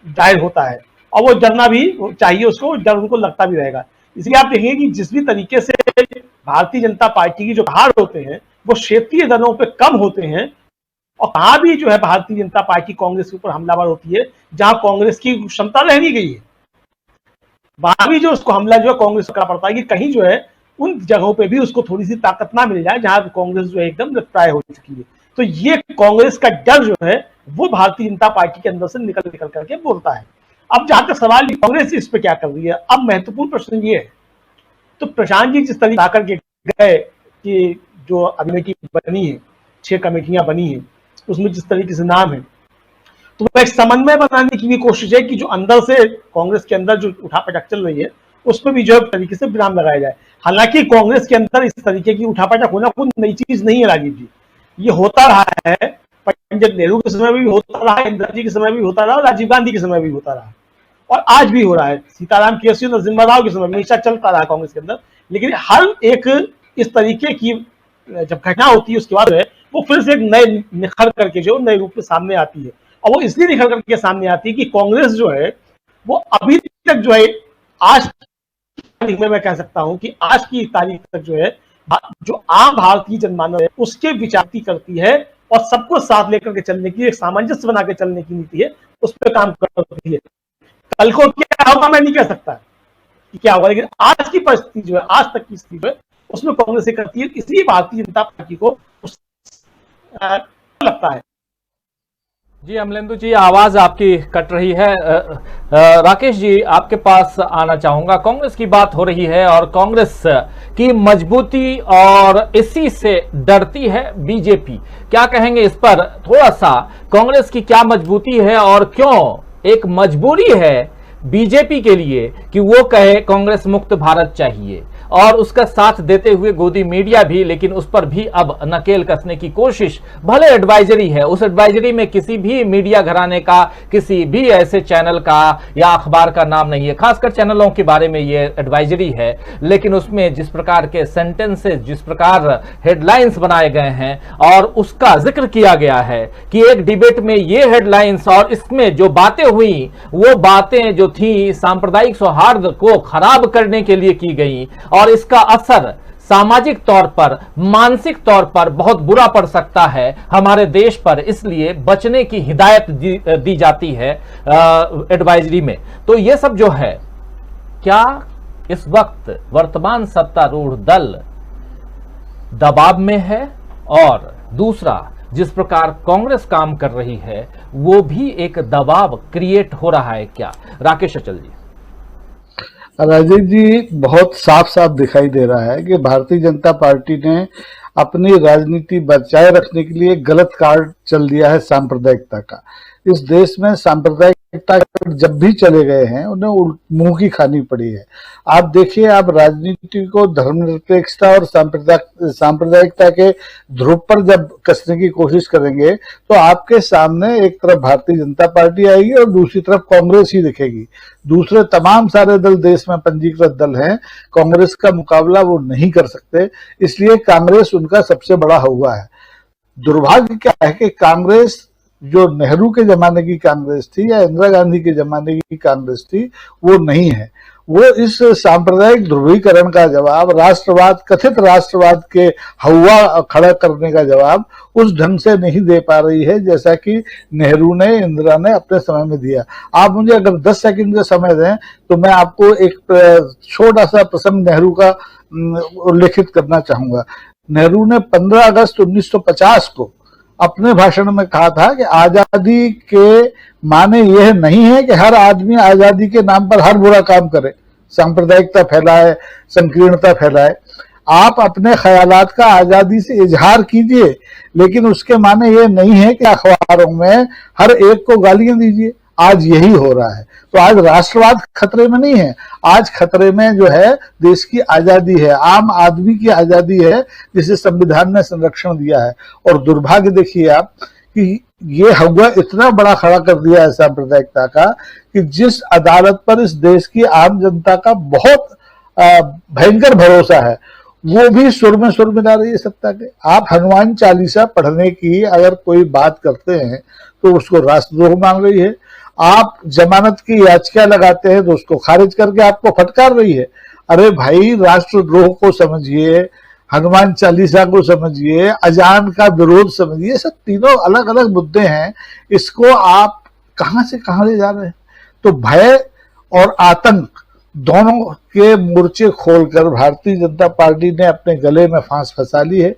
जाहिर होता है और वो डरना भी चाहिए, उसको डर उनको लगता भी रहेगा। इसलिए आप देखेंगे कि जिस भी तरीके से भारतीय जनता पार्टी की जो हार होते हैं वो क्षेत्रीय दलों पे कम होते हैं और कहाँ भी जो है भारतीय जनता पार्टी कांग्रेस के ऊपर हमलावर होती है, जहां कांग्रेस की क्षमता रह नहीं गई है, वहां भी जो उसको हमला जो है कांग्रेस को करना पड़ता है कि कहीं जो है उन जगहों पे भी उसको थोड़ी सी ताकत ना मिल जाए जहां कांग्रेस जो है एकदम लुप्तप्राय हो चुकी है। तो ये कांग्रेस का डर जो है वो भारतीय जनता पार्टी के अंदर से निकल करके बोलता है। अब जहां तक सवाल कांग्रेस इस पे क्या कर रही है, अब महत्वपूर्ण प्रश्न ये है, तो प्रशांत जी जिस तरीके आकर के गए कि जो कमेटी बनी है, 6 कमेटियां बनी है, उसमें जिस तरीके से नाम है, तो एक समन्वय बनाने की भी कोशिश है कि जो अंदर से कांग्रेस के अंदर जो उठापटक चल रही है उस पर भी जो है तरीके से विराम लगाया जाए। हालांकि कांग्रेस के अंदर इस तरीके की उठापटक होना कोई नई चीज नहीं है राजीव जी, ये होता रहा है, पंडित नेहरू के समय में भी होता रहा, इंदिरा जी के समय भी होता रहा, राजीव गांधी के समय भी होता रहा और आज भी हो रहा है, सीताराम केसरी नरसिम्हा राव के समय में हमेशा चलता रहा कांग्रेस के अंदर। लेकिन हर एक इस तरीके की जब घटना होती है उसके बाद है वो फिर से एक नए निखर करके जो नए रूप में सामने आती है, और वो इसलिए निखर करके सामने आती है कि कांग्रेस जो है वो अभी तक जो है आज में मैं कह सकता हूं कि आज की तारीख तक जो है जो आम भारतीय जनमानस है उसके विचारती करती है और सबको साथ लेकर के चलने की, एक सामंजस्य बना के चलने की नीति है, उस पर काम करती है। कल को क्या होगा मैं नहीं कह सकता कि क्या होगा, लेकिन आज की परिस्थिति जो है, आज तक की स्थिति है, उसमें कांग्रेस से करती है, इसलिए भारतीय जनता पार्टी को लगता है। जी अमलेंदु जी, आवाज आपकी कट रही है। राकेश जी आपके पास आना चाहूंगा। कांग्रेस की बात हो रही है और कांग्रेस की मजबूती और इसी से डरती है बीजेपी, क्या कहेंगे इस पर? थोड़ा सा कांग्रेस की क्या मजबूती है और क्यों एक मजबूरी है बीजेपी के लिए कि वो कहे कांग्रेस मुक्त भारत चाहिए, और उसका साथ देते हुए गोदी मीडिया भी, लेकिन उस पर भी अब नकेल कसने की कोशिश। भले एडवाइजरी है, उस एडवाइजरी में किसी भी मीडिया घराने का, किसी भी ऐसे चैनल का या अखबार का नाम नहीं है, खासकर चैनलों के बारे में ये एडवाइजरी है, लेकिन उसमें जिस प्रकार के सेंटेंसेस, जिस प्रकार हेडलाइंस बनाए गए हैं और उसका जिक्र किया गया है कि एक डिबेट में ये हेडलाइंस और इसमें जो बातें हुई, वो बातें जो थी सांप्रदायिक सौहार्द को खराब करने के लिए की गई, और इसका असर सामाजिक तौर पर, मानसिक तौर पर बहुत बुरा पड़ सकता है हमारे देश पर, इसलिए बचने की हिदायत दी जाती है एडवाइजरी में। तो ये सब जो है, क्या इस वक्त वर्तमान सत्तारूढ़ दल दबाव में है, और दूसरा जिस प्रकार कांग्रेस काम कर रही है वो भी एक दबाव क्रिएट हो रहा है क्या? राकेश अचल जी। राजीव जी, बहुत साफ साफ दिखाई दे रहा है कि भारतीय जनता पार्टी ने अपनी राजनीति बचाए रखने के लिए गलत कार्ड चल दिया है सांप्रदायिकता का। इस देश में सांप्रदायिकता जब भी चले गए हैं उन्हें मुंह की खानी पड़ी है। आप देखिए, आप राजनीति को धर्मनिरपेक्षता और सांप्रदायिकता के ध्रुव पर जब कसने की कोशिश करेंगे तो आपके सामने एक तरफ भारतीय जनता पार्टी आएगी और दूसरी तरफ कांग्रेस ही दिखेगी। दूसरे तमाम सारे दल देश में पंजीकृत दल हैं, कांग्रेस का मुकाबला वो नहीं कर सकते, इसलिए कांग्रेस उनका सबसे बड़ा हुआ है। दुर्भाग्य क्या है कि कांग्रेस जो नेहरू के जमाने की कांग्रेस थी या इंदिरा गांधी के जमाने की कांग्रेस थी, वो नहीं है। वो इस सांप्रदायिक ध्रुवीकरण का जवाब, राष्ट्रवाद, कथित राष्ट्रवाद के हवा खड़ा करने का जवाब उस ढंग से नहीं दे पा रही है जैसा कि नेहरू ने, इंदिरा ने अपने समय में दिया। आप मुझे अगर 10 सेकंड का समय दें तो मैं आपको एक छोटा सा प्रसंग नेहरू का उल्लेखित करना चाहूंगा। नेहरू ने 15 अगस्त 1950 को अपने भाषण में कहा था कि आजादी के माने यह नहीं है कि हर आदमी आजादी के नाम पर हर बुरा काम करे, सांप्रदायिकता फैलाए, संकीर्णता फैलाए। आप अपने ख्यालात का आजादी से इजहार कीजिए, लेकिन उसके माने यह नहीं है कि अखबारों में हर एक को गालियां दीजिए। आज यही हो रहा है। तो आज राष्ट्रवाद खतरे में नहीं है, आज खतरे में जो है देश की आजादी है, आम आदमी की आजादी है, जिसे संविधान ने संरक्षण दिया है। और दुर्भाग्य देखिए आप कि ये हवा इतना बड़ा खड़ा कर दिया है सांप्रदायिकता का कि जिस अदालत पर इस देश की आम जनता का बहुत भयंकर भरोसा है, वो भी सुर में सुर मिला रही है सत्ता के। आप हनुमान चालीसा पढ़ने की अगर कोई बात करते हैं तो उसको राष्ट्रद्रोह मान रही है। आप जमानत की याचिका लगाते हैं तो उसको खारिज करके आपको फटकार रही है। अरे भाई, राष्ट्रद्रोह को समझिए, हनुमान चालीसा को समझिए, अजान का विरोध समझिए, सब तीनों अलग अलग मुद्दे हैं। इसको आप कहां से कहां ले जा रहे हैं? तो भय और आतंक दोनों के मोर्चे खोलकर भारतीय जनता पार्टी ने अपने गले में फांस फंसा ली है।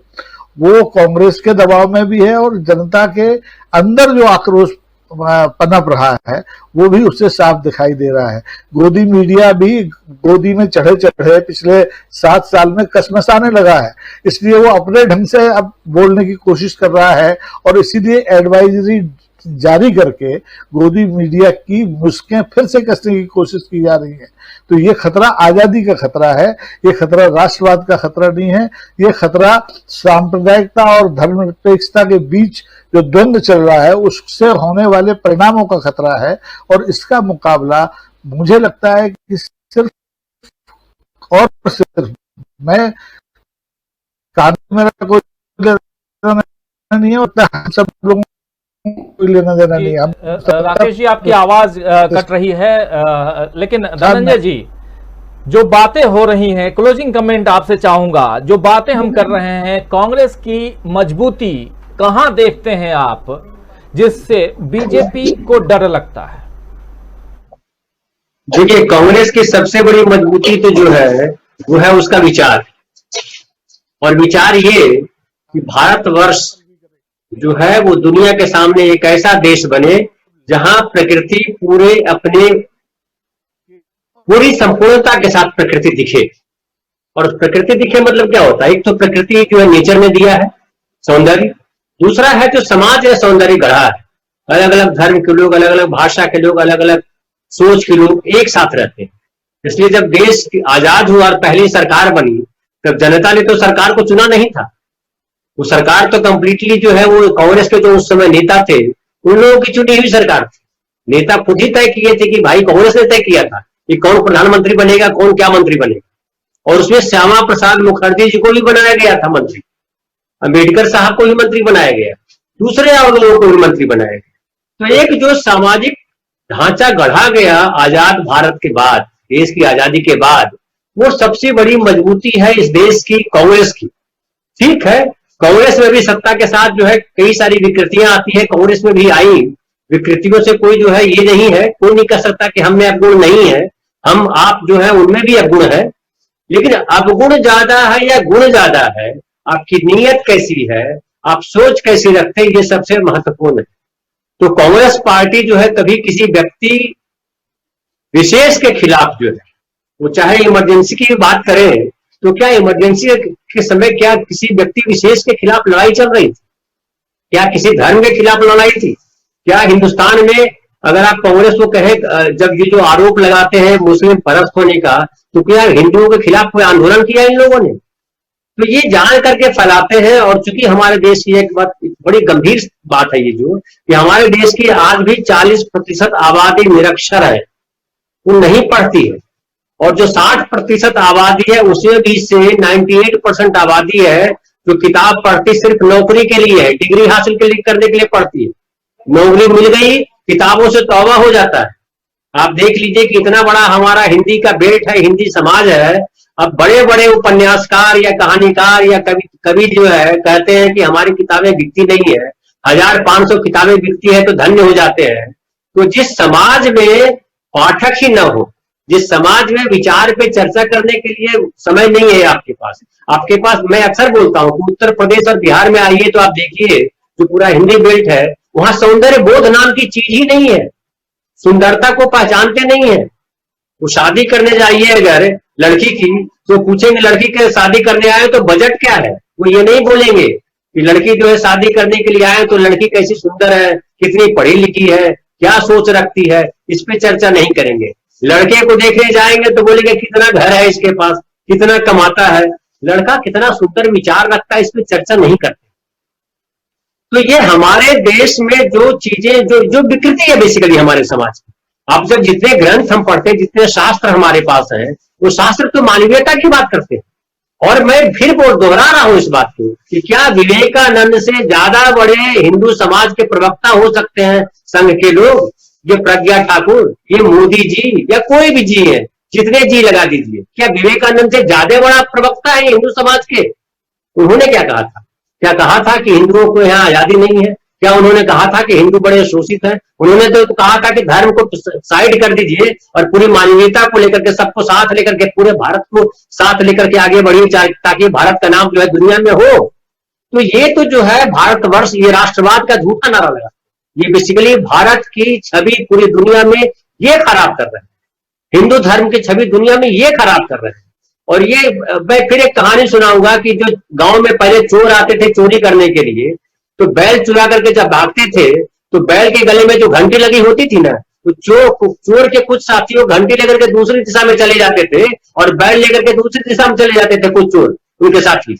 वो कांग्रेस के दबाव में भी है और जनता के अंदर जो आक्रोश पनप रहा है वो भी उससे साफ दिखाई दे रहा है। गोदी मीडिया भी गोदी में चढ़े चढ़े पिछले 7 साल में कसमसाने लगा है, इसलिए वो अपने ढंग से अब बोलने की कोशिश कर रहा है और इसीलिए एडवाइजरी जारी करके गोदी मीडिया की मुस्कें फिर से कसने की कोशिश की जा रही है। तो ये खतरा आजादी का खतरा है, ये खतरा राष्ट्रवाद का खतरा नहीं है, ये खतरा सांप्रदायिकता और धर्मनिरपेक्षता के बीच जो द्वंद्व चल रहा है उससे होने वाले परिणामों का खतरा है। और इसका मुकाबला मुझे लगता है कि सिर्फ मैं कानून मेरा कोई नहीं होता, सब लोगों लेना देना नहीं। हम राकेश जी, आपकी आवाज कट रही है, लेकिन धनंजय जी, जो बातें हो रही हैं, क्लोजिंग कमेंट आपसे चाहूंगा। जो बातें हम कर रहे हैं, कांग्रेस की मजबूती कहां देखते हैं आप, जिससे बीजेपी को डर लगता है? देखिए, कांग्रेस की सबसे बड़ी मजबूती तो जो है वो है उसका विचार। और विचार ये कि भारतवर्ष जो है वो दुनिया के सामने एक ऐसा देश बने जहां प्रकृति पूरी संपूर्णता के साथ प्रकृति दिखे। और प्रकृति दिखे मतलब क्या होता है? एक तो प्रकृति जो है नेचर ने दिया है सौंदर्य, दूसरा है जो समाज है सौंदर्य गढ़ा है। अलग अलग धर्म के लोग, अलग अलग भाषा के लोग, अलग अलग सोच के लोग एक साथ रहते हैं। इसलिए जब देश आजाद हुआ और पहली सरकार बनी, तब जनता ने तो सरकार को चुना नहीं था, वो सरकार तो कंप्लीटली जो है वो कांग्रेस के जो उस समय नेता थे उन लोगों की चुनी हुई सरकार थी। नेता खुद ही तय किए थे कि भाई कांग्रेस ने तय किया था कि कौन प्रधानमंत्री बनेगा, कौन क्या मंत्री बनेगा, और उसमें श्यामा प्रसाद मुखर्जी जी को भी बनाया गया था मंत्री, अंबेडकर साहब को भी मंत्री बनाया गया, दूसरे और लोगों को भी मंत्री बनाया गया। तो एक जो सामाजिक ढांचा गढ़ा गया आजाद भारत के बाद, देश की आजादी के बाद, वो सबसे बड़ी मजबूती है इस देश की कांग्रेस की। ठीक है, कांग्रेस में भी सत्ता के साथ जो है कई सारी विकृतियां आती है, कांग्रेस में भी आई, विकृतियों से कोई जो है ये नहीं है, कोई नहीं कह सकता कि हम में अवगुण नहीं है, हम आप जो है उनमें भी अवगुण है, लेकिन अवगुण ज्यादा है या गुण ज्यादा है, आपकी नीयत कैसी है, आप सोच कैसी रखते हैं, ये सबसे महत्वपूर्ण है। तो कांग्रेस पार्टी जो है कभी किसी व्यक्ति विशेष के खिलाफ जो है, वो चाहे इमरजेंसी की बात करें तो क्या इमरजेंसी के समय क्या किसी व्यक्ति विशेष के खिलाफ लड़ाई चल रही थी? क्या किसी धर्म के खिलाफ लड़ाई थी? क्या हिंदुस्तान में अगर आप कांग्रेस को कहे, जब ये जो आरोप लगाते हैं मुस्लिम परस्त होने का, तो क्या हिंदुओं के खिलाफ कोई आंदोलन किया इन लोगों ने? तो ये जान करके फैलाते हैं। और चूंकि हमारे देश की एक बात, बड़ी गंभीर बात है ये जो कि हमारे देश की आज भी 40% आबादी निरक्षर है, वो नहीं पढ़ती है, और जो 60% आबादी है उसमें भी से 98% आबादी है जो किताब पढ़ती सिर्फ नौकरी के लिए है, डिग्री हासिल करने के लिए पढ़ती है। नौकरी मिल गई, किताबों से तौबा हो जाता है। आप देख लीजिए कि इतना बड़ा हमारा हिंदी का बेल्ट है, हिंदी समाज है, अब बड़े बड़े उपन्यासकार या कहानीकार या कवि जो है कहते हैं कि हमारी किताबें बिकती नहीं है, 1500 किताबें बिकती है तो धन्य हो जाते हैं। तो जिस समाज में पाठक ही न हो, जिस समाज में विचार पे चर्चा करने के लिए समय नहीं है आपके पास मैं अक्सर बोलता हूं कि उत्तर प्रदेश और बिहार में आइए तो आप देखिए जो पूरा हिंदी बेल्ट है, वहां सौंदर्य बोध नाम की चीज ही नहीं है, सुंदरता को पहचानते नहीं है। वो शादी करने जाइए अगर लड़की की, तो पूछेंगे लड़की के शादी करने आए तो बजट क्या है, वो ये नहीं बोलेंगे कि लड़की जो है शादी करने के लिए आए तो लड़की कैसी सुंदर है, कितनी पढ़ी लिखी है, क्या सोच रखती है, इस पे चर्चा नहीं करेंगे। लड़के को देखने जाएंगे तो बोलेंगे कितना घर है इसके पास, कितना कमाता है, लड़का कितना सुंदर विचार रखता है, इस पे चर्चा नहीं करते। तो ये हमारे देश में जो चीजें जो विकृति है बेसिकली हमारे समाज की। आप जब जितने ग्रंथ हम पढ़ते हैं, जितने शास्त्र हमारे पास हैं, वो शास्त्र तो मानवीयता की बात करते हैं। और मैं फिर दोहरा रहा हूं इस बात को कि क्या विवेकानंद से ज्यादा बड़े हिंदू समाज के प्रवक्ता हो सकते हैं संघ के लोग? ये प्रज्ञा ठाकुर, ये मोदी जी या कोई भी जी है, जितने जी लगा दीजिए, क्या विवेकानंद से ज्यादा बड़ा प्रवक्ता है हिंदू समाज के? उन्होंने क्या कहा था? क्या कहा था कि हिंदुओं को यहाँ आजादी नहीं है? क्या उन्होंने कहा था कि हिंदू बड़े शोषित हैं? उन्होंने तो कहा था कि धर्म को साइड कर दीजिए और पूरी मानवीयता को लेकर के, सबको साथ लेकर के, पूरे भारत को साथ लेकर के आगे बढ़िए ताकि भारत का नाम जो है दुनिया में हो। तो ये तो जो है भारतवर्ष, ये राष्ट्रवाद का झूठा नारा लगा, ये बेसिकली भारत की छवि पूरी दुनिया में ये खराब कर रहे हैं, हिंदू धर्म की छवि दुनिया में ये खराब कर रहे हैं। और ये मैं फिर एक कहानी सुनाऊंगा कि जो गांव में पहले चोर आते थे चोरी करने के लिए, तो बैल चुरा करके जब भागते थे तो बैल के गले में जो घंटी लगी होती थी ना, तो चोर के कुछ साथियों घंटी लेकर के दूसरी दिशा में चले जाते थे और बैल लेकर के दूसरी दिशा में चले जाते थे कुछ चोर उनके साथी।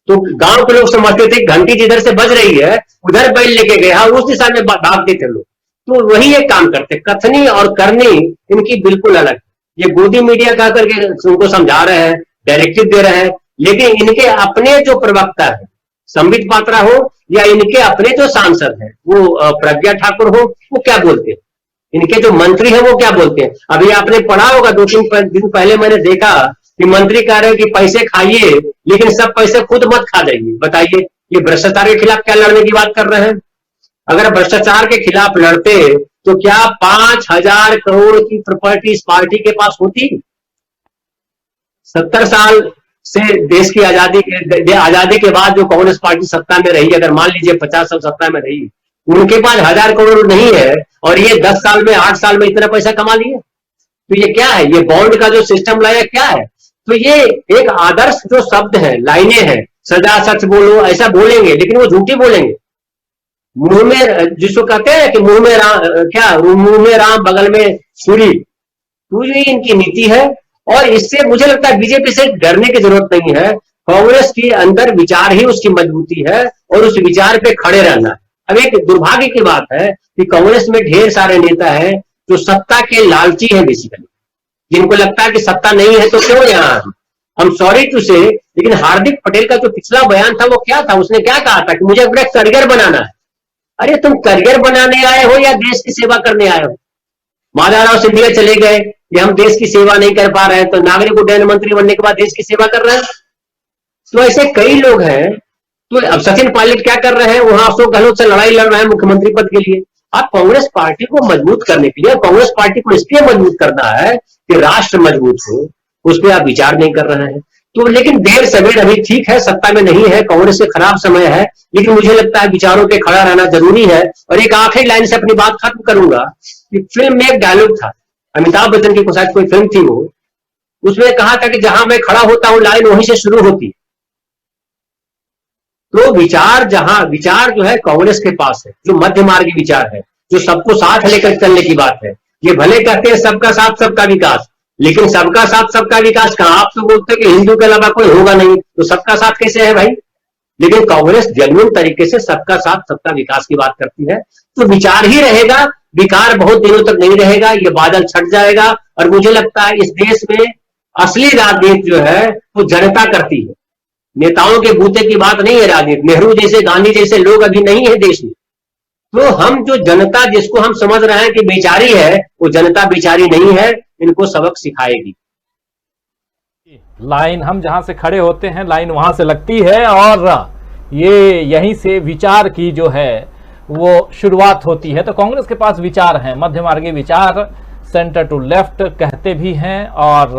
तो गांव के लोग समझते थे घंटी जिधर से बज रही है उधर बैल लेके गया, उस दिशा में भागते थे लोग। तो वही एक काम करते, कथनी और करनी इनकी बिल्कुल अलग। ये गोदी मीडिया कह करके उनको समझा रहे हैं, डायरेक्टिव दे रहे हैं, लेकिन इनके अपने जो प्रवक्ता है, संबित पात्रा हो या इनके अपने जो सांसद हैं, वो प्रज्ञा ठाकुर हो, वो क्या बोलते हैं, इनके जो मंत्री हैं वो क्या बोलते हैं। अभी आपने पढ़ा होगा 2-3 दिन पहले मैंने देखा कि मंत्री कह रहे हैं कि पैसे खाइए लेकिन सब पैसे खुद मत खा जाइए। बताइए, ये भ्रष्टाचार के खिलाफ क्या लड़ने की बात कर रहे हैं? अगर भ्रष्टाचार के खिलाफ लड़ते तो क्या 5000 करोड़ की प्रॉपर्टी इस पार्टी के पास होती? 70 साल से देश की आजादी के बाद जो कांग्रेस पार्टी सत्ता में रही, अगर मान लीजिए 50 साल सत्ता में रही, उनके पास 1000 करोड़ नहीं है और ये 10 साल में 8 साल में इतना पैसा कमा लिए। तो ये क्या है? ये बॉन्ड का जो सिस्टम लाया क्या है? तो ये एक आदर्श जो शब्द है, लाइनें हैं, सदा सच बोलो, ऐसा बोलेंगे लेकिन वो झूठी बोलेंगे। मुंह में जिसको कहते हैं कि मुंह में राम, क्या मुंह में राम बगल में सूरी, तो ये इनकी नीति है। और इससे मुझे लगता है बीजेपी से डरने की जरूरत नहीं है। कांग्रेस के अंदर विचार ही उसकी मजबूती है और उस विचार पे खड़े रहना है। अब एक दुर्भाग्य की बात है कि कांग्रेस में ढेर सारे नेता हैं जो सत्ता के लालची हैं बेसिकली, जिनको लगता है कि सत्ता नहीं है तो क्यों यहाँ। हम सॉरी टू से, लेकिन हार्दिक पटेल का जो पिछला बयान था वो क्या था, उसने क्या कहा था कि मुझे अपना करियर बनाना है। अरे तुम करियर बनाने आए हो या देश की सेवा करने आए हो? माधवराव सिंधिया चले गए कि हम देश की सेवा नहीं कर पा रहे हैं, तो नागरिक उड्डयन मंत्री बनने के बाद देश की सेवा कर रहे हैं। तो ऐसे कई लोग हैं। तो अब सचिन पायलट क्या कर रहे हैं, वहां अशोक गहलोत से लड़ाई लड़ रहे हैं मुख्यमंत्री पद के लिए। आप कांग्रेस पार्टी को मजबूत करने के लिए, कांग्रेस पार्टी को इसलिए मजबूत करना है कि राष्ट्र मजबूत हो, उस पर आप विचार नहीं कर रहे हैं। तो लेकिन देर सवेर, अभी ठीक है सत्ता में नहीं है, कांग्रेस से खराब समय है, लेकिन मुझे लगता है विचारों पे खड़ा रहना जरूरी है। और एक आखिरी लाइन से अपनी बात खत्म करूंगा कि फिल्म में एक डायलॉग था, अमिताभ बच्चन की शायद कोई फिल्म थी वो, उसमें कहा था कि जहां मैं खड़ा होता हूं लाइन वहीं से शुरू होती। तो विचार जो है कांग्रेस के पास है, जो मध्य मार्गी विचार है, जो सबको साथ लेकर चलने की बात है। ये भले कहते हैं सबका साथ सबका विकास, लेकिन सबका साथ सबका विकास कहां? आप तो बोलते हैं कि हिंदू के अलावा कोई होगा नहीं, तो सबका साथ कैसे है भाई? लेकिन कांग्रेस जेन्युइन तरीके से सबका साथ सबका विकास की बात करती है। तो विचार ही रहेगा, विकार बहुत दिनों तक नहीं रहेगा, ये बादल छट जाएगा। और मुझे लगता है इस देश में असली राजनीति जो है वो जनता करती है, नेताओं के बूते की बात नहीं है राजनीति। नेहरू जैसे, गांधी जैसे लोग अभी नहीं है देश में। तो हम जो जनता जिसको हम समझ रहे हैं कि बेचारी है, वो जनता बेचारी नहीं है, इनको सबक सिखाएगी। लाइन हम जहां से खड़े होते हैं लाइन वहां से लगती है, और ये यहीं से विचार की जो है वो शुरुआत होती है। तो कांग्रेस के पास विचार हैं, मध्य मार्गी विचार, सेंटर टू लेफ्ट कहते भी हैं, और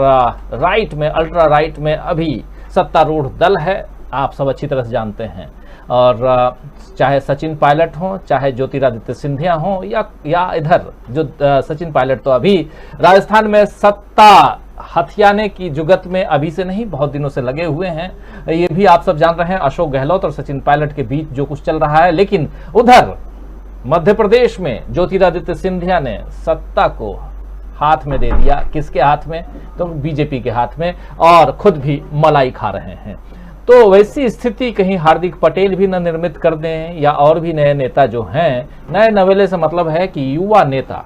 राइट में, अल्ट्रा राइट में अभी सत्तारूढ़ दल है, आप सब अच्छी तरह से जानते हैं। और चाहे सचिन पायलट हो, चाहे ज्योतिरादित्य सिंधिया हो, या इधर जो सचिन पायलट तो अभी राजस्थान में सत्ता हथियाने की जुगत में अभी से नहीं, बहुत दिनों से लगे हुए हैं। ये भी आप सब जान रहे हैं, अशोक गहलोत और सचिन पायलट के बीच जो कुछ चल रहा है। लेकिन उधर मध्य प्रदेश में ज्योतिरादित्य सिंधिया ने सत्ता को हाथ में दे दिया। किसके हाथ में? तो बीजेपी के हाथ में, और खुद भी मलाई खा रहे हैं। तो वैसी स्थिति कहीं हार्दिक पटेल भी न निर्मित कर दें, या और भी नए नेता जो हैं, नए नवेले से मतलब है कि युवा नेता,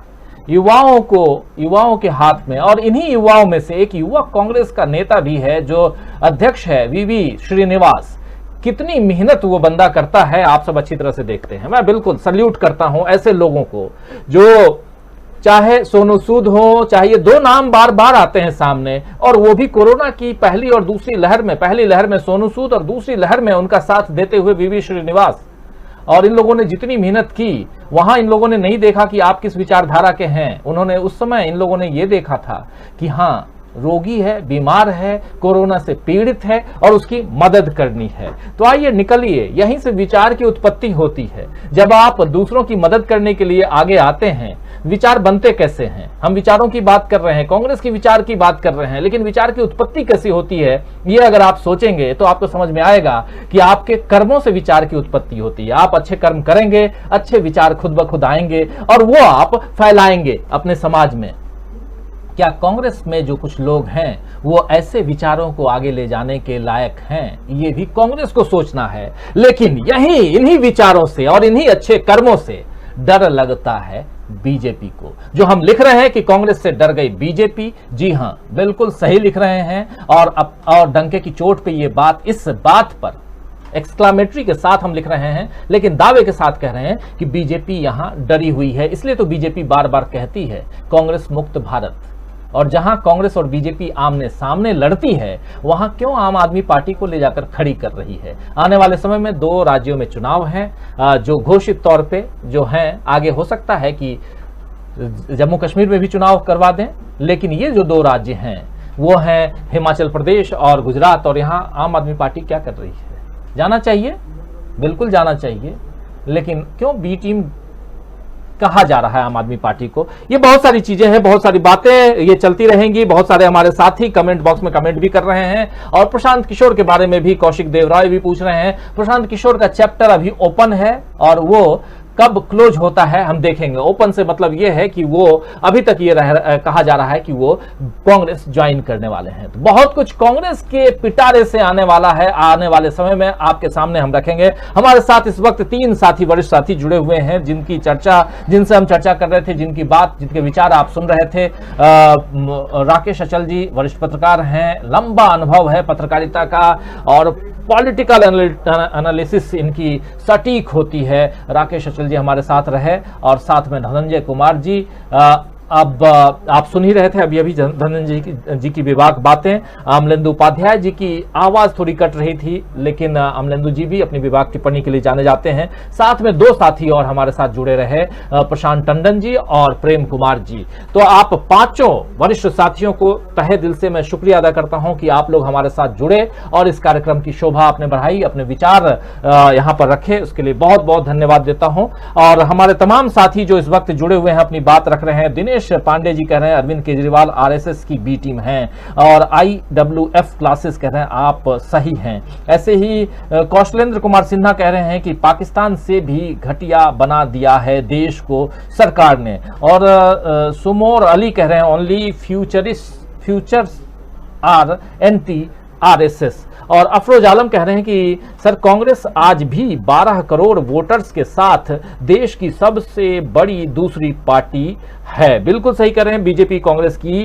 युवाओं के हाथ में। और इन्हीं युवाओं में से एक युवा कांग्रेस का नेता भी है जो अध्यक्ष है, वीवी श्रीनिवास। कितनी मेहनत वो बंदा करता है आप सब अच्छी तरह से देखते हैं। मैं बिल्कुल सल्यूट करता हूं ऐसे लोगों को, जो चाहे सोनू सूद हो, चाहे ये दो नाम बार बार आते हैं सामने, और वो भी कोरोना की पहली और दूसरी लहर में, पहली लहर में सोनू सूद और दूसरी लहर में उनका साथ देते हुए वीवी श्रीनिवास। और इन लोगों ने जितनी मेहनत की, वहां इन लोगों ने नहीं देखा कि आप किस विचारधारा के हैं। उन्होंने उस समय इन लोगों ने ये देखा था कि हाँ, रोगी है, बीमार है, कोरोना से पीड़ित है और उसकी मदद करनी है। तो आइए निकलिए, यहीं से विचार की उत्पत्ति होती है। जब आप दूसरों की मदद करने के लिए आगे आते हैं, विचार बनते कैसे हैं? हम विचारों की बात कर रहे हैं, कांग्रेस की विचार की बात कर रहे हैं, लेकिन विचार की उत्पत्ति कैसी होती है, ये अगर आप सोचेंगे तो आपको समझ में आएगा कि आपके कर्मों से विचार की उत्पत्ति होती है। आप अच्छे कर्म करेंगे, अच्छे विचार खुद ब खुद आएंगे और वो आप फैलाएंगे अपने समाज में। क्या कांग्रेस में जो कुछ लोग हैं वो ऐसे विचारों को आगे ले जाने के लायक हैं? ये भी कांग्रेस को सोचना है। लेकिन इन्हीं विचारों से और इन्हीं अच्छे कर्मों से डर लगता है बीजेपी को। जो हम लिख रहे हैं कि कांग्रेस से डर गई बीजेपी, जी हां, बिल्कुल सही लिख रहे हैं। और डंके की चोट पे ये बात, इस बात पर एक्सक्लामेटरी के साथ हम लिख रहे हैं, लेकिन दावे के साथ कह रहे हैं कि बीजेपी यहां डरी हुई है। इसलिए तो बीजेपी बार बार कहती है कांग्रेस मुक्त भारत। और जहां कांग्रेस और बीजेपी आमने सामने लड़ती है, वहां क्यों आम आदमी पार्टी को ले जाकर खड़ी कर रही है? आने वाले समय में 2 राज्यों में चुनाव हैं जो घोषित तौर पे जो हैं। आगे हो सकता है कि जम्मू कश्मीर में भी चुनाव करवा दें, लेकिन ये जो 2 राज्य हैं वो हैं हिमाचल प्रदेश और गुजरात। और यहाँ आम आदमी पार्टी क्या कर रही है? जाना चाहिए, बिल्कुल जाना चाहिए, लेकिन क्यों बी टीम कहा जा रहा है आम आदमी पार्टी को? ये बहुत सारी चीजें हैं, बहुत सारी बातें ये चलती रहेंगी। बहुत सारे हमारे साथी कमेंट बॉक्स में कमेंट भी कर रहे हैं, और प्रशांत किशोर के बारे में भी कौशिक देवराय भी पूछ रहे हैं। प्रशांत किशोर का चैप्टर अभी ओपन है और वो कब क्लोज होता है हम देखेंगे। ओपन से मतलब यह है कि वो अभी तक ये कहा जा रहा है कि वो कांग्रेस ज्वाइन करने वाले हैं। तो बहुत कुछ कांग्रेस के पिटारे से आने वाला है, आने वाले समय में आपके सामने हम रखेंगे। हमारे साथ इस वक्त 3 साथी, वरिष्ठ साथी जुड़े हुए हैं जिनसे हम चर्चा कर रहे थे, जिनके विचार आप सुन रहे थे। राकेश अचल जी वरिष्ठ पत्रकार हैं, लंबा अनुभव है पत्रकारिता का और पॉलिटिकल एनालिसिस इनकी सटीक होती है। राकेश अचल जी हमारे साथ रहे और साथ में धनंजय कुमार जी। अब आप सुन ही रहे थे अभी धनंजय जी की विभाग बातें। अमलेंदु उपाध्याय जी की आवाज थोड़ी कट रही थी, लेकिन अमलेंदु जी भी अपनी विभाग टिप्पणी के लिए जाने जाते हैं। साथ में 2 साथी और हमारे साथ जुड़े रहे, प्रशांत टंडन जी और प्रेम कुमार जी। तो आप 5 वरिष्ठ साथियों को तहे दिल से मैं शुक्रिया अदा करता हूं कि आप लोग हमारे साथ जुड़े और इस कार्यक्रम की शोभा आपने बढ़ाई, अपने विचार यहां पर रखे, उसके लिए बहुत बहुत धन्यवाद देता हूं। और हमारे तमाम साथी जो इस वक्त जुड़े हुए हैं, अपनी बात रख रहे हैं। दिनेश पांडे जी कह रहे हैं अरविंद केजरीवाल आरएसएस की बी टीम है, और IWF क्लासेस कह रहे हैं आप सही हैं। ऐसे ही कौशलेंद्र कुमार सिन्हा कह रहे हैं कि पाकिस्तान से भी घटिया बना दिया है देश को सरकार ने। और सुमोर अली कह रहे हैं only futures are anti RSS। और अफरोज आलम कह रहे हैं कि सर कांग्रेस आज भी 12 करोड़ वोटर्स के साथ देश की सबसे बड़ी दूसरी पार्टी है। बिल्कुल सही कह रहे हैं, बीजेपी कांग्रेस की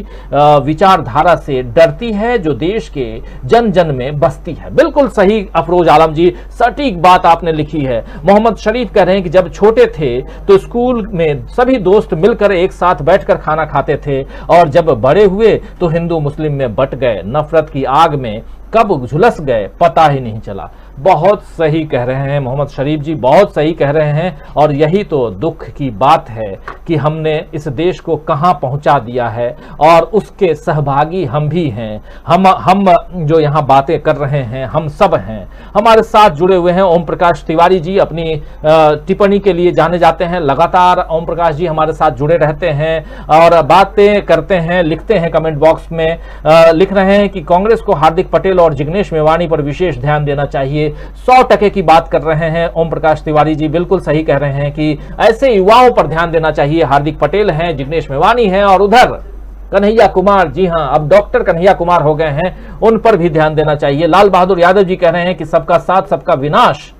विचारधारा से डरती है जो देश के जन जन में बसती है। बिल्कुल सही अफरोज आलम जी, सटीक बात आपने लिखी है। मोहम्मद शरीफ कह रहे हैं कि जब छोटे थे तो स्कूल में सभी दोस्त मिलकर एक साथ बैठकर खाना खाते थे, और जब बड़े हुए तो हिंदू मुस्लिम में बट गए, नफरत की आग में कब झुलस गए पता ही नहीं चला। बहुत सही कह रहे हैं मोहम्मद शरीफ जी, बहुत सही कह रहे हैं। और यही तो दुख की बात है कि हमने इस देश को कहां पहुंचा दिया है, और उसके सहभागी हम भी हैं। हम जो यहां बातें कर रहे हैं हम सब हैं। हमारे साथ जुड़े हुए हैं ओम प्रकाश तिवारी जी, अपनी टिप्पणी के लिए जाने जाते हैं। लगातार ओम प्रकाश जी हमारे साथ जुड़े रहते हैं और बातें करते हैं, लिखते हैं कमेंट बॉक्स में। लिख रहे हैं कि कांग्रेस को हार्दिक पटेल और जिग्नेश मेवानी पर विशेष ध्यान देना चाहिए। 100% की बात कर रहे हैं ओम प्रकाश तिवारी जी, बिल्कुल सही कह रहे हैं कि ऐसे युवाओं पर ध्यान देना चाहिए। हार्दिक पटेल हैं, जिग्नेश मेवानी हैं, और उधर कन्हैया कुमार, जी हां अब डॉक्टर कन्हैया कुमार हो गए हैं, उन पर भी ध्यान देना चाहिए। लाल बहादुर यादव जी कह रहे हैं कि सबका साथ सबका विनाश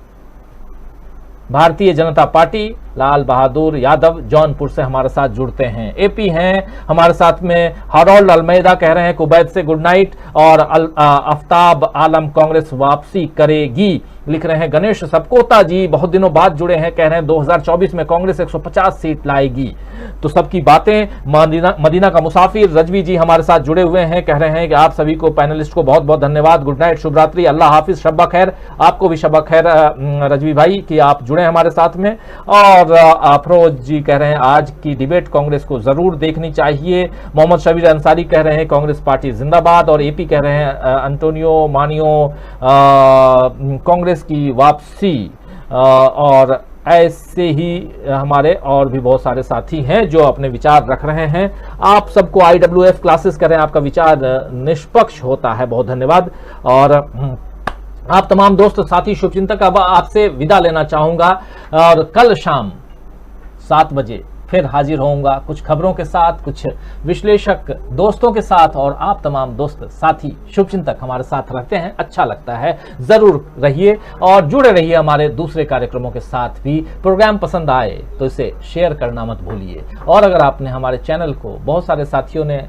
भारतीय जनता पार्टी। लाल बहादुर यादव जौनपुर से हमारे साथ जुड़ते हैं। एपी हैं हमारे साथ में। हरोल्ड अलमैदा कह रहे हैं कुवैत से गुड नाइट। और आफ्ताब आलम कांग्रेस वापसी करेगी, लिख रहे हैं। गणेश सबकोता जी बहुत दिनों बाद जुड़े हैं, कह रहे हैं 2024 में कांग्रेस 150 सीट लाएगी। तो सबकी बातें। मदीना का मुसाफिर रजवी जी हमारे साथ जुड़े हुए हैं, कह रहे हैं कि आप सभी को, पैनलिस्ट को बहुत बहुत धन्यवाद, गुड नाइट, शुभ रात्रि, अल्लाह हाफिज, शब्बा खैर। आपको भी शब्बा खैर रजवी भाई कि आप जुड़े हमारे साथ में। और अफरोज जी कह रहे हैं आज की डिबेट कांग्रेस को जरूर देखनी चाहिए। मोहम्मद शबीर अंसारी कह रहे हैं कांग्रेस पार्टी जिंदाबाद। और एपी कह रहे हैं अंटोनियो मानियो कांग्रेस की वापसी। और ऐसे ही हमारे और भी बहुत सारे साथी हैं जो अपने विचार रख रहे हैं। आप सबको IWF क्लासेस करें, आपका विचार निष्पक्ष होता है, बहुत धन्यवाद। और आप तमाम दोस्त साथी शुभचिंतक, अब आपसे विदा लेना चाहूंगा और कल शाम 7 बजे फिर हाजिर होऊंगा कुछ खबरों के साथ, कुछ विश्लेषक दोस्तों के साथ। और आप तमाम दोस्त साथी शुभचिंतक हमारे साथ रहते हैं, अच्छा लगता है, जरूर रहिए और जुड़े रहिए हमारे दूसरे कार्यक्रमों के साथ भी। प्रोग्राम पसंद आए तो इसे शेयर करना मत भूलिए। और अगर आपने हमारे चैनल को, बहुत सारे साथियों ने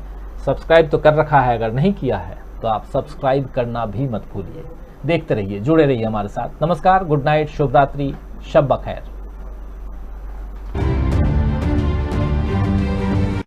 सब्सक्राइब तो कर रखा है, अगर नहीं किया है तो आप सब्सक्राइब करना भी मत भूलिए। देखते रहिए, जुड़े रहिए हमारे साथ। नमस्कार, गुड नाइट, शुभ रात्रि, शब बखैर।